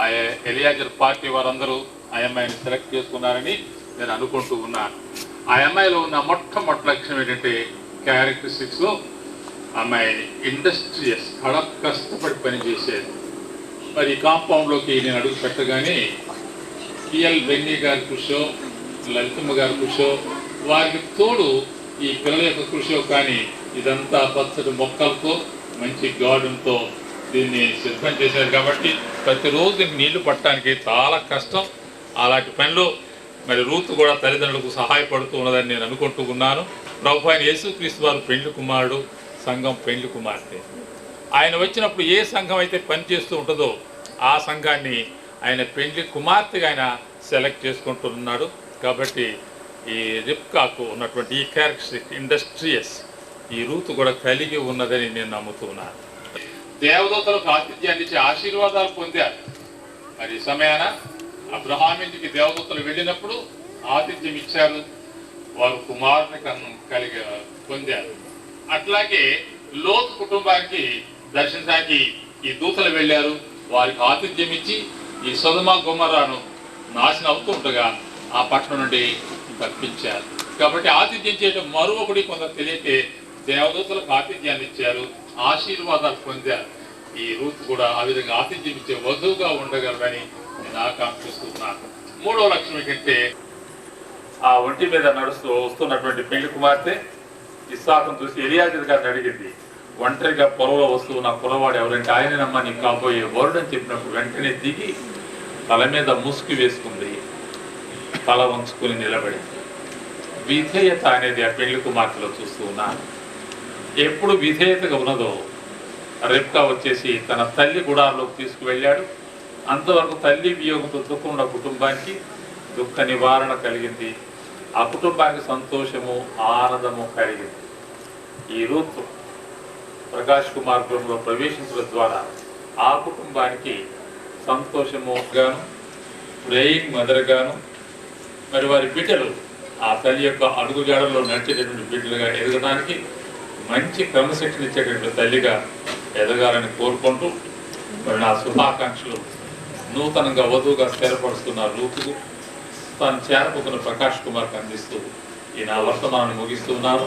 Speaker 10: ఆ ఎలియాజర్ పార్టీ వారందరూ ఆ అమ్మాయిని సెలెక్ట్ చేసుకున్నారని నేను అనుకుంటూ ఉన్నాను. ఆ అమ్మాయిలో ఉన్న మొట్టమొదటి లక్ష్యం ఏంటంటే క్యారెక్టరిస్టిక్స్లో అమ్మాయి ఇండస్ట్రియస్, కష్టపడి పనిచేసేది. మరి కాంపౌండ్లోకి నేను అడుగు పెట్టగానే పిఎల్ బెన్నీ గారి కృషో, లలితమ్మ గారి కృషో, వారికి తోడు ఈ పిల్లల యొక్క కృషో, కానీ ఇదంతా పచ్చటి మొక్కలతో మంచి గార్డెన్తో దీన్ని సిద్ధం చేశారు. కాబట్టి ప్రతిరోజు దీనికి నీళ్లు పట్టడానికి చాలా కష్టం. అలాంటి పనిలో మరి రూతు కూడా తల్లిదండ్రులకు సహాయపడుతూ ఉన్నదని నేను అనుకుంటూ ఉన్నాను. ప్రభువైన అయిన యేసుక్రీస్తు వారు పెండ్లి కుమారుడు, సంఘం పెండ్లి కుమార్తె. ఆయన వచ్చినప్పుడు ఏ సంఘం అయితే పనిచేస్తూ ఉంటుందో ఆ సంఘాన్ని ఆయన పెండ్లి కుమార్తెగా ఆయన సెలెక్ట్ చేసుకుంటున్నాడు. కాబట్టి ఈ రిబ్కాకు ఉన్నటువంటి ఈ క్యారెక్టరిస్టిక్ ఇండస్ట్రియస్ ఈ రూతు కూడా కలిగి ఉన్నదని నేను నమ్ముతున్నాను. దేవదూతలకు ఆతిథ్యాన్ని ఇచ్చి ఆశీర్వాదాలు పొందారు. మరి ఈ సమయాన అబ్రహాం ఇంటికి దేవదూతలు వెళ్ళినప్పుడు ఆతిథ్యం ఇచ్చారు, వారు కుమారుని పొందారు. అట్లాగే లోతు కుటుంబానికి దర్శించడానికి ఈ దూతలు వెళ్ళారు, వారికి ఆతిథ్యం ఇచ్చి ఈ సొదొమ గొమొర్రాను నాశనం అవుతూ ఉండగా ఆ పట్టణం నుండి తప్పించారు. కాబట్టి ఆతిథ్యం చేయడం మరొకటి కొందరు తెలియకే దేవదూతలకు ఆతిథ్యాన్ని ఇచ్చారు, ఆశీర్వాదాలు పొందారు. ఈ రూతు కూడా ఆ విధంగా ఆతిథ్యం ఇచ్చే వధువుగా ఉండగలరని నేను ఆకాంక్షిస్తున్నాను. మూడవ లక్ష్యం ఏంటంటే ఆ ఒంటి మీద నడుస్తూ వస్తున్నటువంటి పెళ్లి కుమార్తె ఇస్సాకును చూసి ఎలియాజరు గారిని అడిగింది, ఒంటరిగా పొలంలో వస్తూ నా కులవాడు ఎవరంటే ఆయననమ్మా నీకు కాబోయే వరుడు అని చెప్పినప్పుడు వెంటనే దిగి తల మీద ముసుగు వేసుకుంది, తల వంచుకుని నిలబడింది. విధేయత అనేది ఆ పెళ్లి కుమార్తెలో చూస్తూ ఉన్నాను. ఎప్పుడు విధేయతగా ఉన్నదో రిబ్కా వచ్చేసి తన తల్లి గుడారంలోకి తీసుకువెళ్ళాడు. అంతవరకు తల్లి వియోగంతో దుఃఖం ఉన్న కుటుంబానికి దుఃఖ నివారణ కలిగింది, ఆ కుటుంబానికి సంతోషము ఆనందము కలిగింది. ఈ రూతు ప్రకాష్ కుమార్ గృహంలో ప్రవేశించడం ద్వారా ఆ కుటుంబానికి సంతోషము గాను, ప్రేయింగ్ మదర్ గాను, మరి వారి బిడ్డలు ఆ తల్లి యొక్క అడుగుజాడల్లో నడిచేటటువంటి బిడ్డలుగా ఎదగడానికి మంచి క్రమశిక్షణ ఇచ్చేటటువంటి తల్లిగా ఎదగాలని కోరుకుంటూ మరి నా శుభాకాంక్షలు నూతనంగా వధువుగా స్థిరపరుస్తున్న రూతుకు తాను చేరపోతున్న ప్రకాష్ కుమార్కి అందిస్తూ ఈ నా వర్తమానాన్ని ముగిస్తూ ఉన్నాను.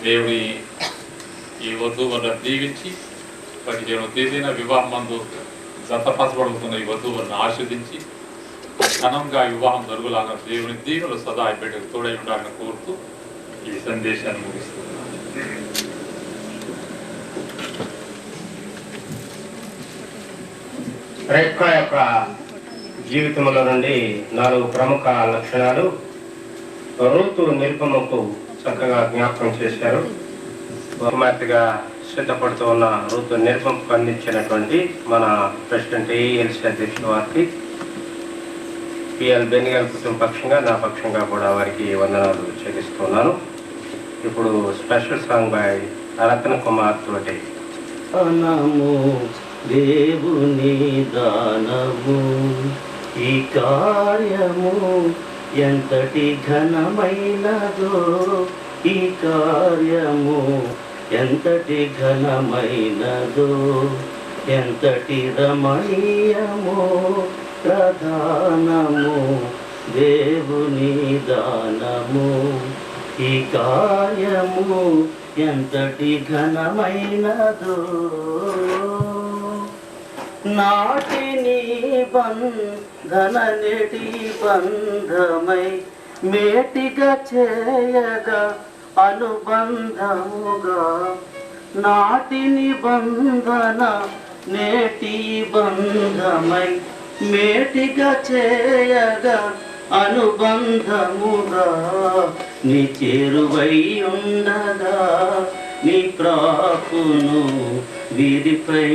Speaker 10: దేవుడి ఈ వధువులను దీవించి 15వ తేదీన వివాహం మందు జతపరచబడుతున్న ఈ వధువులను ఆస్వాదించి ఘనంగా వివాహం జరుగులాగా దేవుని దీవులు సదా బిడ్డకు తోడై ఉండాలని కోరుతూ ఈ సందేశాన్ని ముగిస్తున్నాను.
Speaker 11: రిబ్కా యొక్క జీవితంలో నుండి 4 ప్రముఖ లక్షణాలు రూతు నిరుపమకు చక్కగా జ్ఞాపకం చేశారు. కుమార్తెగా సిద్ధపడుతూ ఉన్న రూతు నిరుపమకు అందించినటువంటి మన ప్రెసిడెంట్ ఏఎల్సీ అధ్యక్షుల వారికి, పిఎల్ బెన్నీ గారి కుటుంబ పక్షంగా నా పక్షంగా కూడా వారికి వందనాలు చెల్లిస్తున్నాను. ఇప్పుడు స్పెషల్ సాంగ్ బై రత్న కుమార్ తోటి.
Speaker 8: దేవుని దానము ఈ కార్యము ఎంతటి ఘనమైనదో, ఈ కార్యము ఎంతటి ఘనమైనదో, ఎంతటి రమణీయమో ప్రధానము దేవుని దానము ఈ కార్యము ఎంతటి ఘనమైనదో. నాటిని బంధన నెటి బంధమై మేటిగా చేయగా అనుబంధముగా, నాటిని బంధన నేటి బంధమై మేటిగా చేయగా అనుబంధముగా, నీ చేరువై ఉండగా నీ ప్రాపును వీరిపై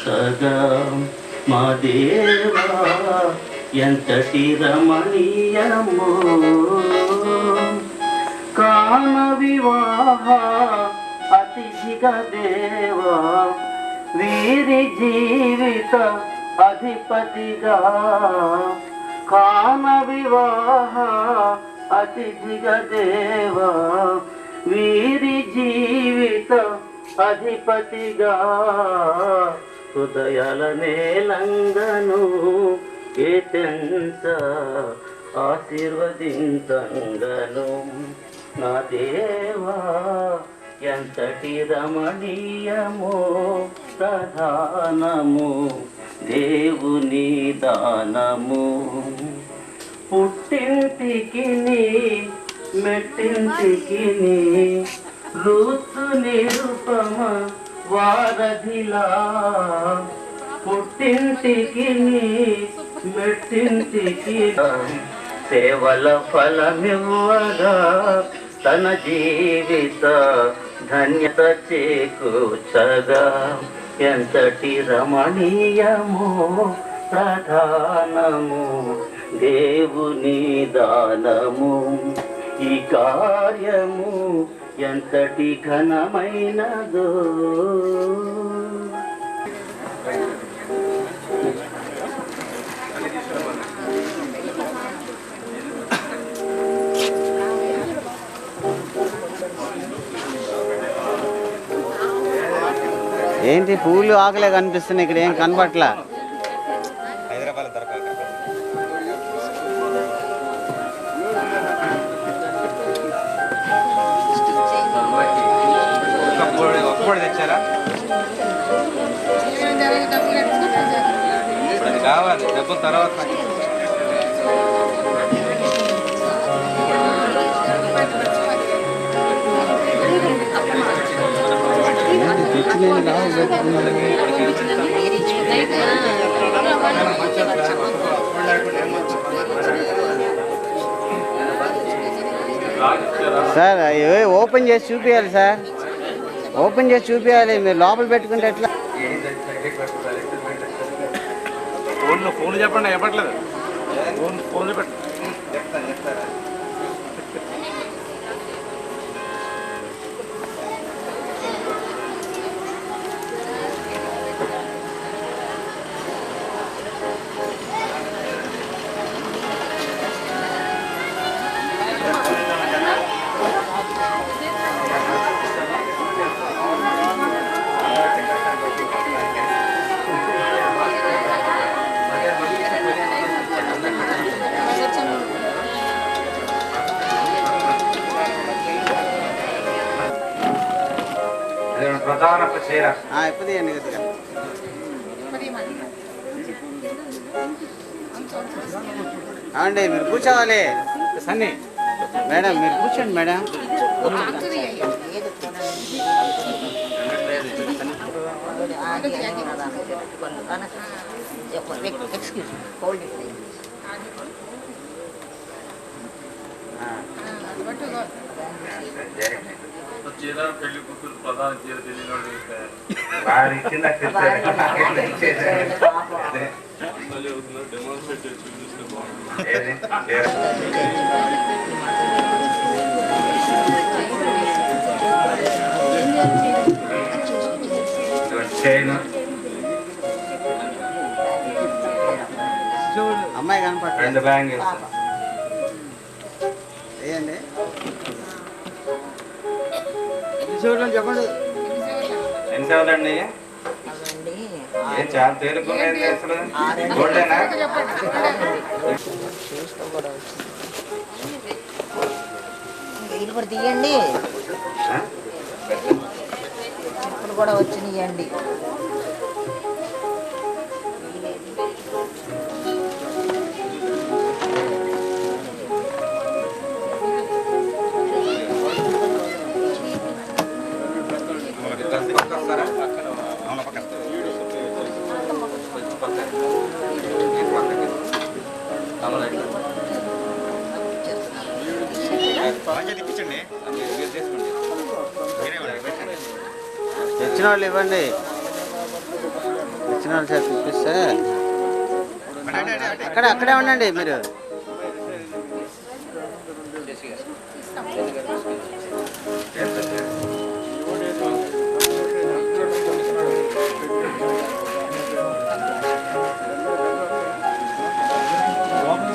Speaker 8: సగా, మా దేవా ఎంతటి రమణీయమో. కాన వివాహ అతి అతిథిగా దేవా వీరి జీవిత అధిపతిగా కాన వివాహ అతిథిగా దేవా వీరి జీవిత అధిపతిగా హృదయాల నేలంగను కేతెంత ఆశీర్వదించంగను నా దేవా ఎంతటి రమణీయమో ప్రధానము దేవుని దానము పుట్టింటికి మెట్టింటికి రూతు నిరుపమ వారధిలా పుట్టింటికి మెట్టింటికి సేవల ఫలమివ్వగా తన జీవిత ధన్యత చేకూర్చగా ఎంతటి రమణీయమో ప్రధానము దేవుని దానము ఈ కార్యము ఎంతటి ఘనమైనదో
Speaker 1: ఏంటి పూలు ఆకలే కనిపిస్తున్నాయి, ఇక్కడ ఏం కనపట్లా.
Speaker 3: హైదరాబాద్ దొరకదు. ఒక్కడు తెచ్చారా? అది కావాలి, డబ్బుల తర్వాత
Speaker 1: సార్ ఓపెన్ చేసి చూపించాలి సార్, ఓపెన్ చేసి చూపించాలి. మీరు లోపల పెట్టుకుంటే ఎట్లా?
Speaker 3: ఫోన్లు చెప్పండి, చెప్పట్లేదు. ఫోన్లు పెట్టు. ప్రధాన చీర
Speaker 1: ఎప్పుడు అండి కదా. అవండి మీరు కూర్చోవాలి.
Speaker 3: సన్నీ
Speaker 1: మేడం మీరు కూర్చోండి మేడం.
Speaker 10: చీర పెళ్లి కూతురు ప్రధాన చీర డెమోన్స్ట్రేట్ చేసి చూస్తే
Speaker 1: అమ్మాయి కనపడ.
Speaker 3: 2 బ్యాంగిల్స్
Speaker 1: ఏండి చెప్పండి.
Speaker 3: ఎన్ని సేవలండి? ఏం చాలా తేలికున్నాయండి అసలు. గోల్డేనా?
Speaker 2: ఇప్పుడు తీయండి, ఇప్పుడు కూడా వచ్చినాయండి.
Speaker 1: తెచ్చిన వాళ్ళు ఇవ్వండి, తెచ్చిన వాళ్ళు సార్ చూపిస్తే అక్కడే ఉండండి మీరు.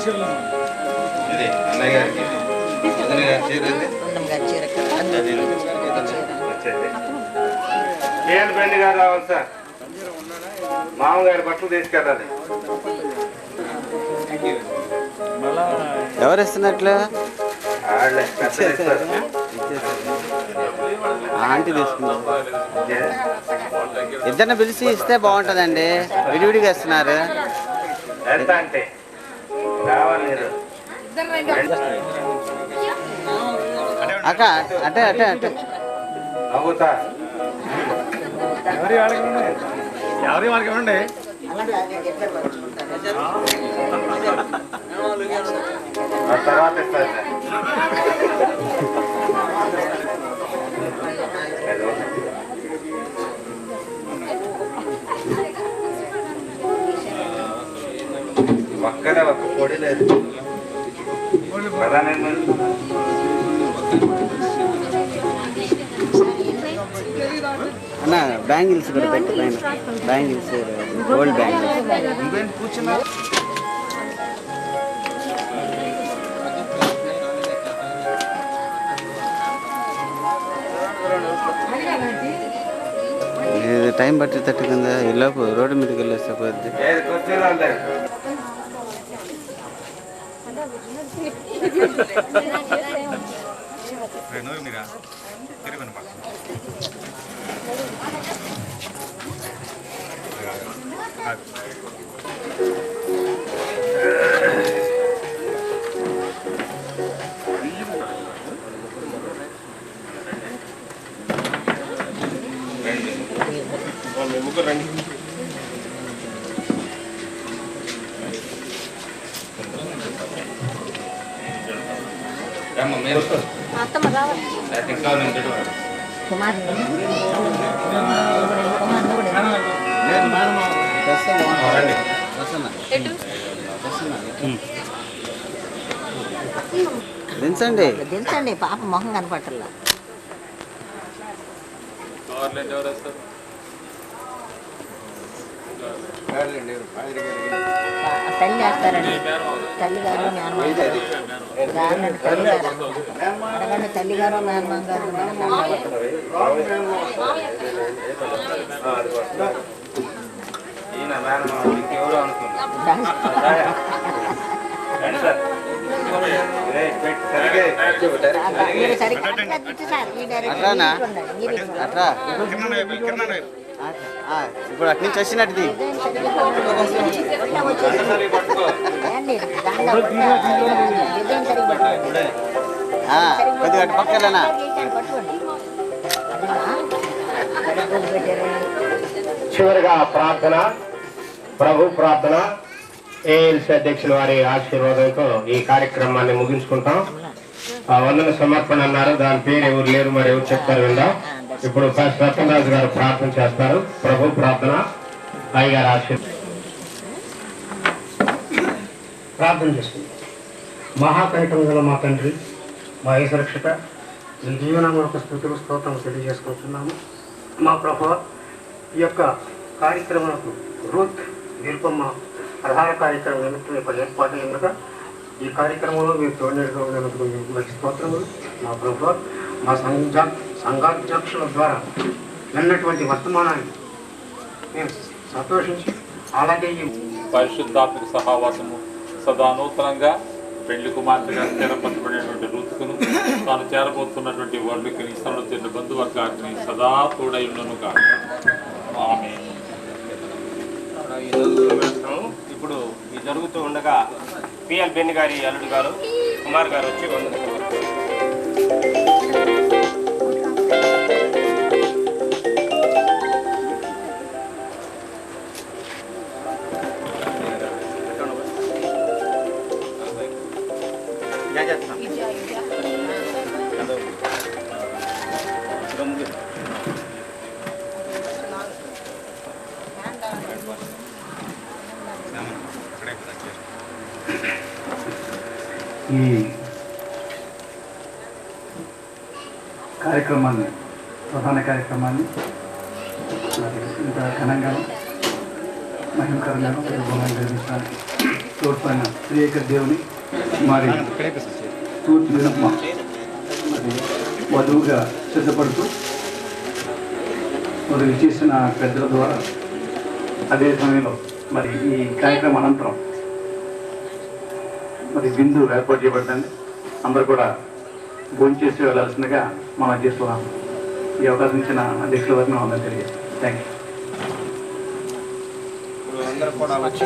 Speaker 3: ఇది అన్నయ్య గారికి వదిన గారి చీర కేఎల్ బెండి గారు రావాలి సార్. మామగారి బట్టలు తీసుకెళ్ళాలి.
Speaker 1: ఎవరు ఇస్తున్నట్లు?
Speaker 3: వాళ్ళే పెద్దలు ఇస్తారు.
Speaker 1: ఆంటీ తీసుకున్నారు. ఇద్దరిని పిలిచి ఇస్తే బాగుంటుందండి. విడివిడిగా ఇస్తున్నారు.
Speaker 3: ఎంత అంటే కావాలి
Speaker 1: అక్క అటే అటే అటే
Speaker 3: నవ్వుతా. ఎవరి వాళ్ళకి ఇవ్వండి. ఆ తర్వాత ఇస్తారు సార్. ఒక్కడే ఒక్క పొడి లేదు. ప్రధాన
Speaker 1: అన్న బ్యాంగిల్స్ కూడా పెట్టి పైన బ్యాంగిల్స్ గోల్డ్ బ్యాంగిల్స్
Speaker 3: ఇంకేం కూర్చున్నా.
Speaker 1: టైం పట్టి తట్టు కింద ఈ లోపు రోడ్డు మీదకి వెళ్ళేస్తే పోద్ది. దించండి
Speaker 2: దించండి. పాప మొహం కనపట్టల్లా. తల్లి వేస్తారండి. తల్లిగారు మేనమాగారు అడగండి. తల్లిగారు మేనమాగారు
Speaker 3: ఇంకెవరు
Speaker 1: అట్రా ఇప్పుడు అటు నుంచి వచ్చినట్టుది. కొద్దిగా అటు పక్కలేనా?
Speaker 11: చివరిగా ప్రార్థన, ప్రభు ప్రార్థన. ఏఎల్సీ అధ్యక్షుల వారి ఆశీర్వాదంతో ఈ కార్యక్రమాన్ని ముగించుకుంటాం. వందన సమర్పణ అన్నారు, దాని పేరు ఎవరు లేరు, మరి ఎవరు చెప్తారు విందాం. ఇప్పుడు రతనరాజు గారు ప్రార్థన చేస్తారు. ప్రభు ప్రార్థన, అయ్యగారు ఆశీర్వాదం.
Speaker 12: ప్రార్థన చేస్తుంది. మహాకనికరం గల మా తండ్రి, మా యేసురక్షక, ఈ జీవనామ యొక్క స్థుతులు స్తోత్రం తెలియజేసుకుంటున్నాము. మా ప్రభువా, ఈ యొక్క కార్యక్రమాలకు రూత్ నిరుపమ్మ ఆధార కార్యక్రమం నిమిత్తం యొక్క ఏర్పాటు అయినగా ఈ కార్యక్రమంలో మీరు తోడేడుగా ఉన్నందుకు మంచి స్తోత్రములు. మా ప్రభువా, మా సంఘాధ్యక్షుల ద్వారా విన్నటువంటి వర్తమానాన్ని మేము సంతోషించి అలాగే ఈ
Speaker 10: పరిశుద్ధాత్మక సహవాసము సదా నూతనంగా పెళ్లి కుమార్తెగా స్థిరపరచబడినటువంటి రూతుకును తాను చేరబోతున్నటువంటి వర్ణికుని ఇస్తున్న బంధువర్గాన్ని సదా తోడైనను కాక. ఆమేన్.
Speaker 11: ఇప్పుడు ఇది జరుగుతూ ఉండగా పిఎల్ బెన్ని గారి అల్లుడు గారు కుమార్ గారు వచ్చి
Speaker 12: ఈ కార్యక్రమాన్ని, ప్రధాన కార్యక్రమాన్ని ఇంత ఘనంగా మహిమకరంగా నిర్మించడానికి తోడ్పడిన శ్రీయేక దేవుని మరి తూర్పు వినమ్మ మరి వధువుగా సిద్ధపడుతూ మరి చేసిన పెద్దల ద్వారా అదే సమయంలో మరి ఈ కార్యక్రమం అనంతరం మరి బిందు ఏర్పాటు చేయబడింది. అందరూ కూడా భోంచేసి వెళ్ళాల్సిందిగా మనం చేస్తున్నాం. ఈ అవకాశం ఇచ్చిన అధ్యక్షుల వారిని అందరూ తెలియజేస్తాం. Thank you.
Speaker 1: అందరూ కూడా వచ్చి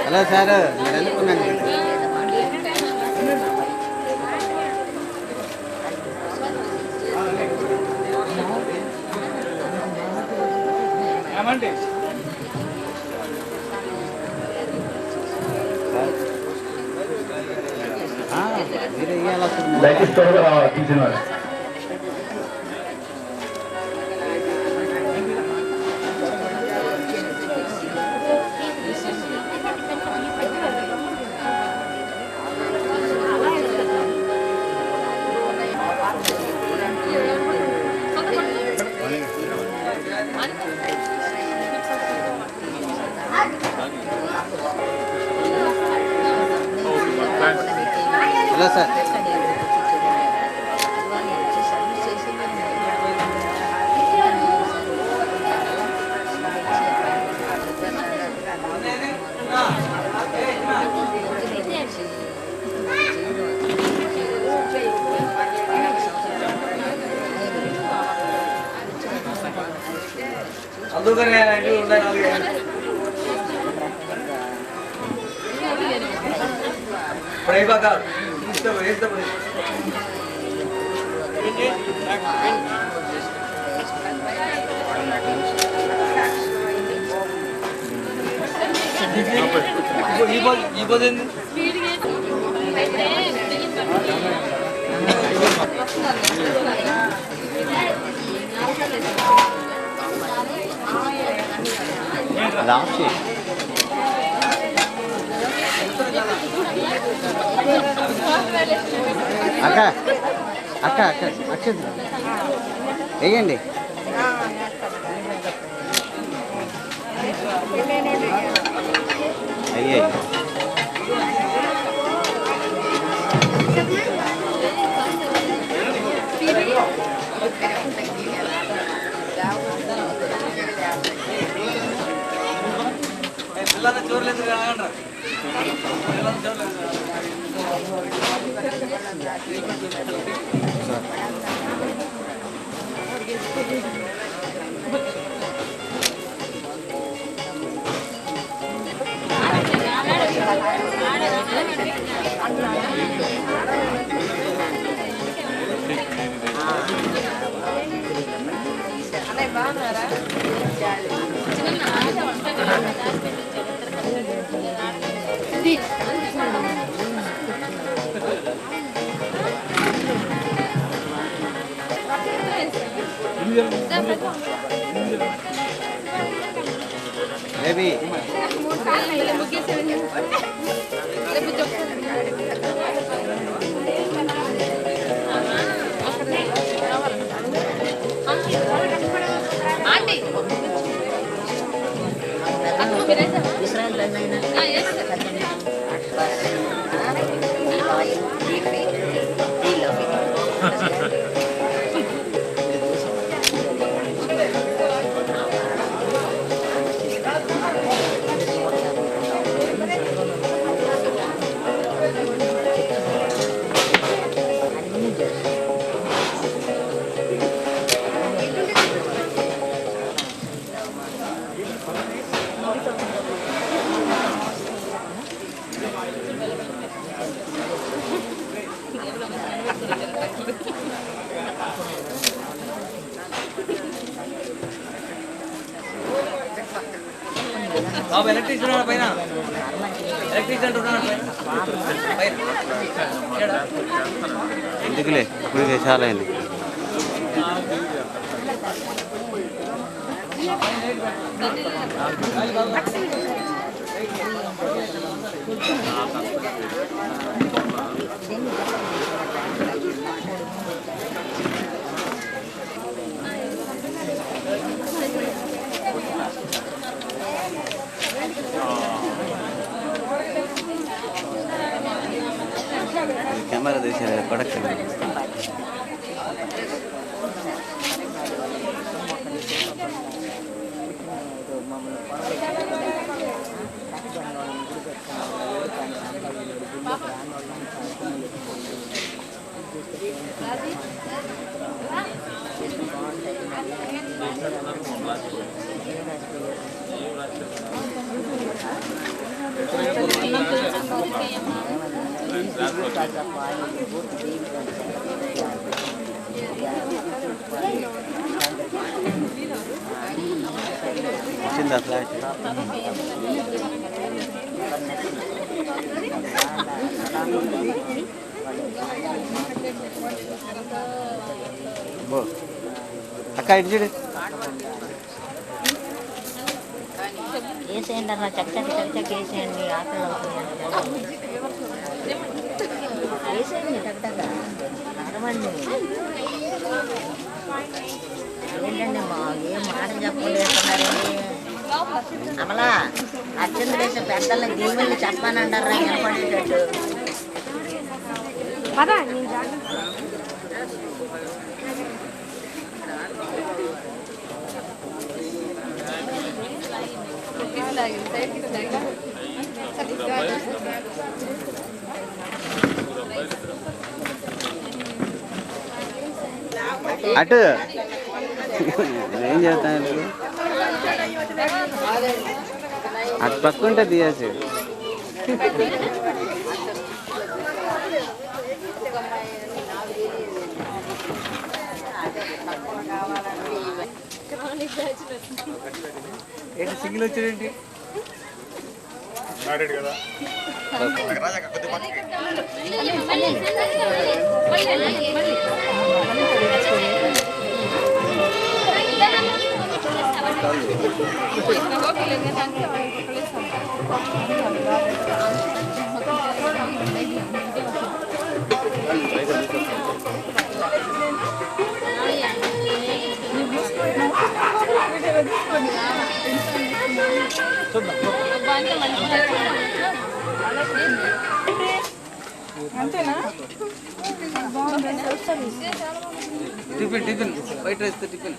Speaker 1: హలో సార్, మీరు అనుకున్నాను ఏమండి మీరు
Speaker 12: దయచేసి త్వరగా రావాలి తీసిన వారు.
Speaker 1: హలో సార్, అందుకనే ప్రైబాగా ఈ పోతుంది అక్క అక్క అక్క అక్షంత వేయండి. అయ్యే చూడలేదు బేబీ బాబు ఎలక్ట్రీషియన్ పైన ఎలక్ట్రీషియన్ పైన ఎందుకులే ఇప్పుడు చాలా అయింది. కెమెరా తీసారు ప్రొడక్షన్ వచ్చిందా ఫ్లాట్ అక్క ఇటు చూడు
Speaker 13: వేసేయండి అన్న చక్కచక్క చక్కచక్క వేసేయండి ఆకలి అవుతుంది వేసేయండి చక్కగా నడవండి ఏంటండి మా ఏం మాట చెప్పలేస్తున్నారండి అమలా అత్యంత వేసే పెద్దల్ని దీవుల్ని చెప్పానంటారా వినపడేటట్టు
Speaker 1: అటు ఏం చేస్తాను అటు పక్కుంటే తీయచ్చు. ఏంటి సింగిల్ వచ్చాడేంటి
Speaker 10: కదా
Speaker 5: అంతేనా
Speaker 1: tiffin tiffin white rice tiffin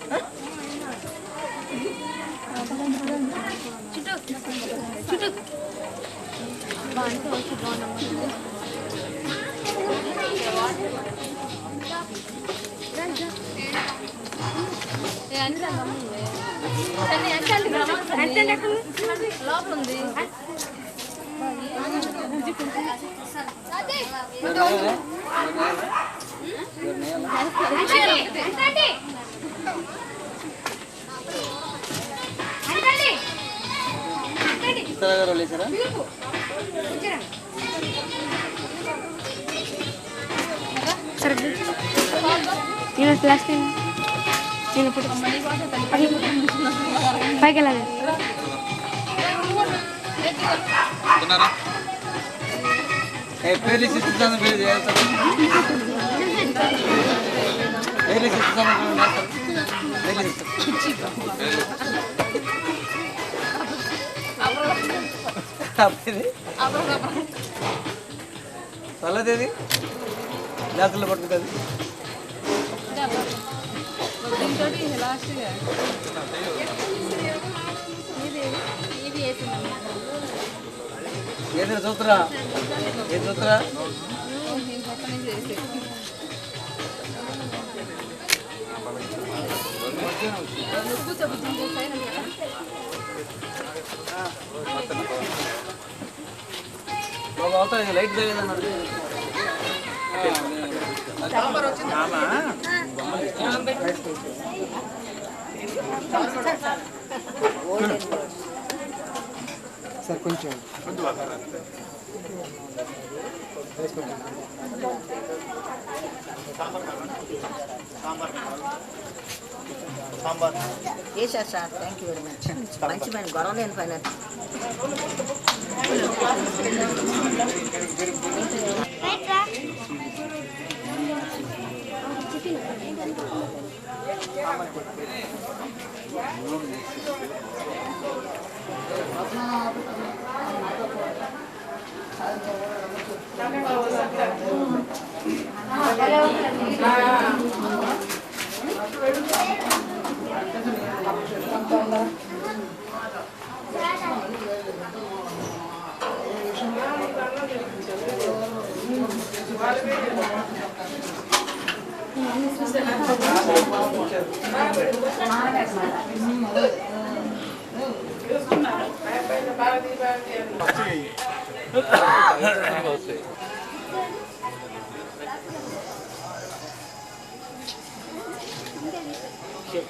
Speaker 4: లోపల ఉంది
Speaker 1: లేసారా
Speaker 14: నేను ప్లాస్టిక్ నేను పైకి వెళ్ళాలి
Speaker 1: పేర్లు ఇస్తాను పేరు చేస్తాను పేర్లు ఇస్తాను చల్లదేది గ్లాసుల్లో పట్టుకుంటుంది ఏదో చూస్తురా ఏది చూస్తురా బాబు అవుతా లైట్ తగ్గదన్నారు
Speaker 5: సార్ కొంచెం
Speaker 2: వేసారు sir, thank you very much. మంచి పని, గొడవ లేని పని.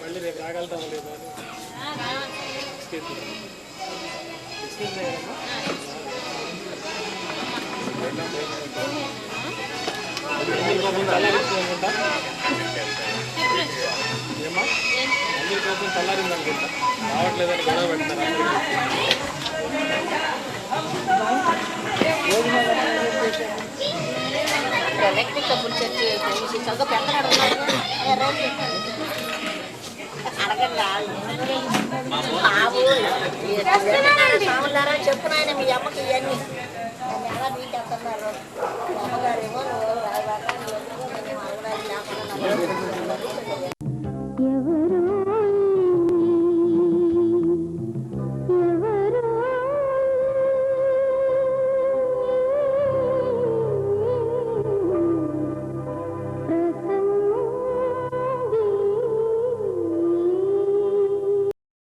Speaker 15: మళ్ళీ రేపు రాగలుగుతాం లేదు ఏమా అన్ని కోసం చల్లారింది అనుకుంటా, రావట్లేదని గొడవ పెడతారు.
Speaker 2: ఎలక్ట్రిక్ కబుర్ చర్చి చదువు పెద్దనాడు ఉన్నాడు. సాములారా చెప్పునాయన మీ అమ్మకి ఇవన్నీ ఎలా బీట్ ఎత్తున్నారు అమ్మగారేమో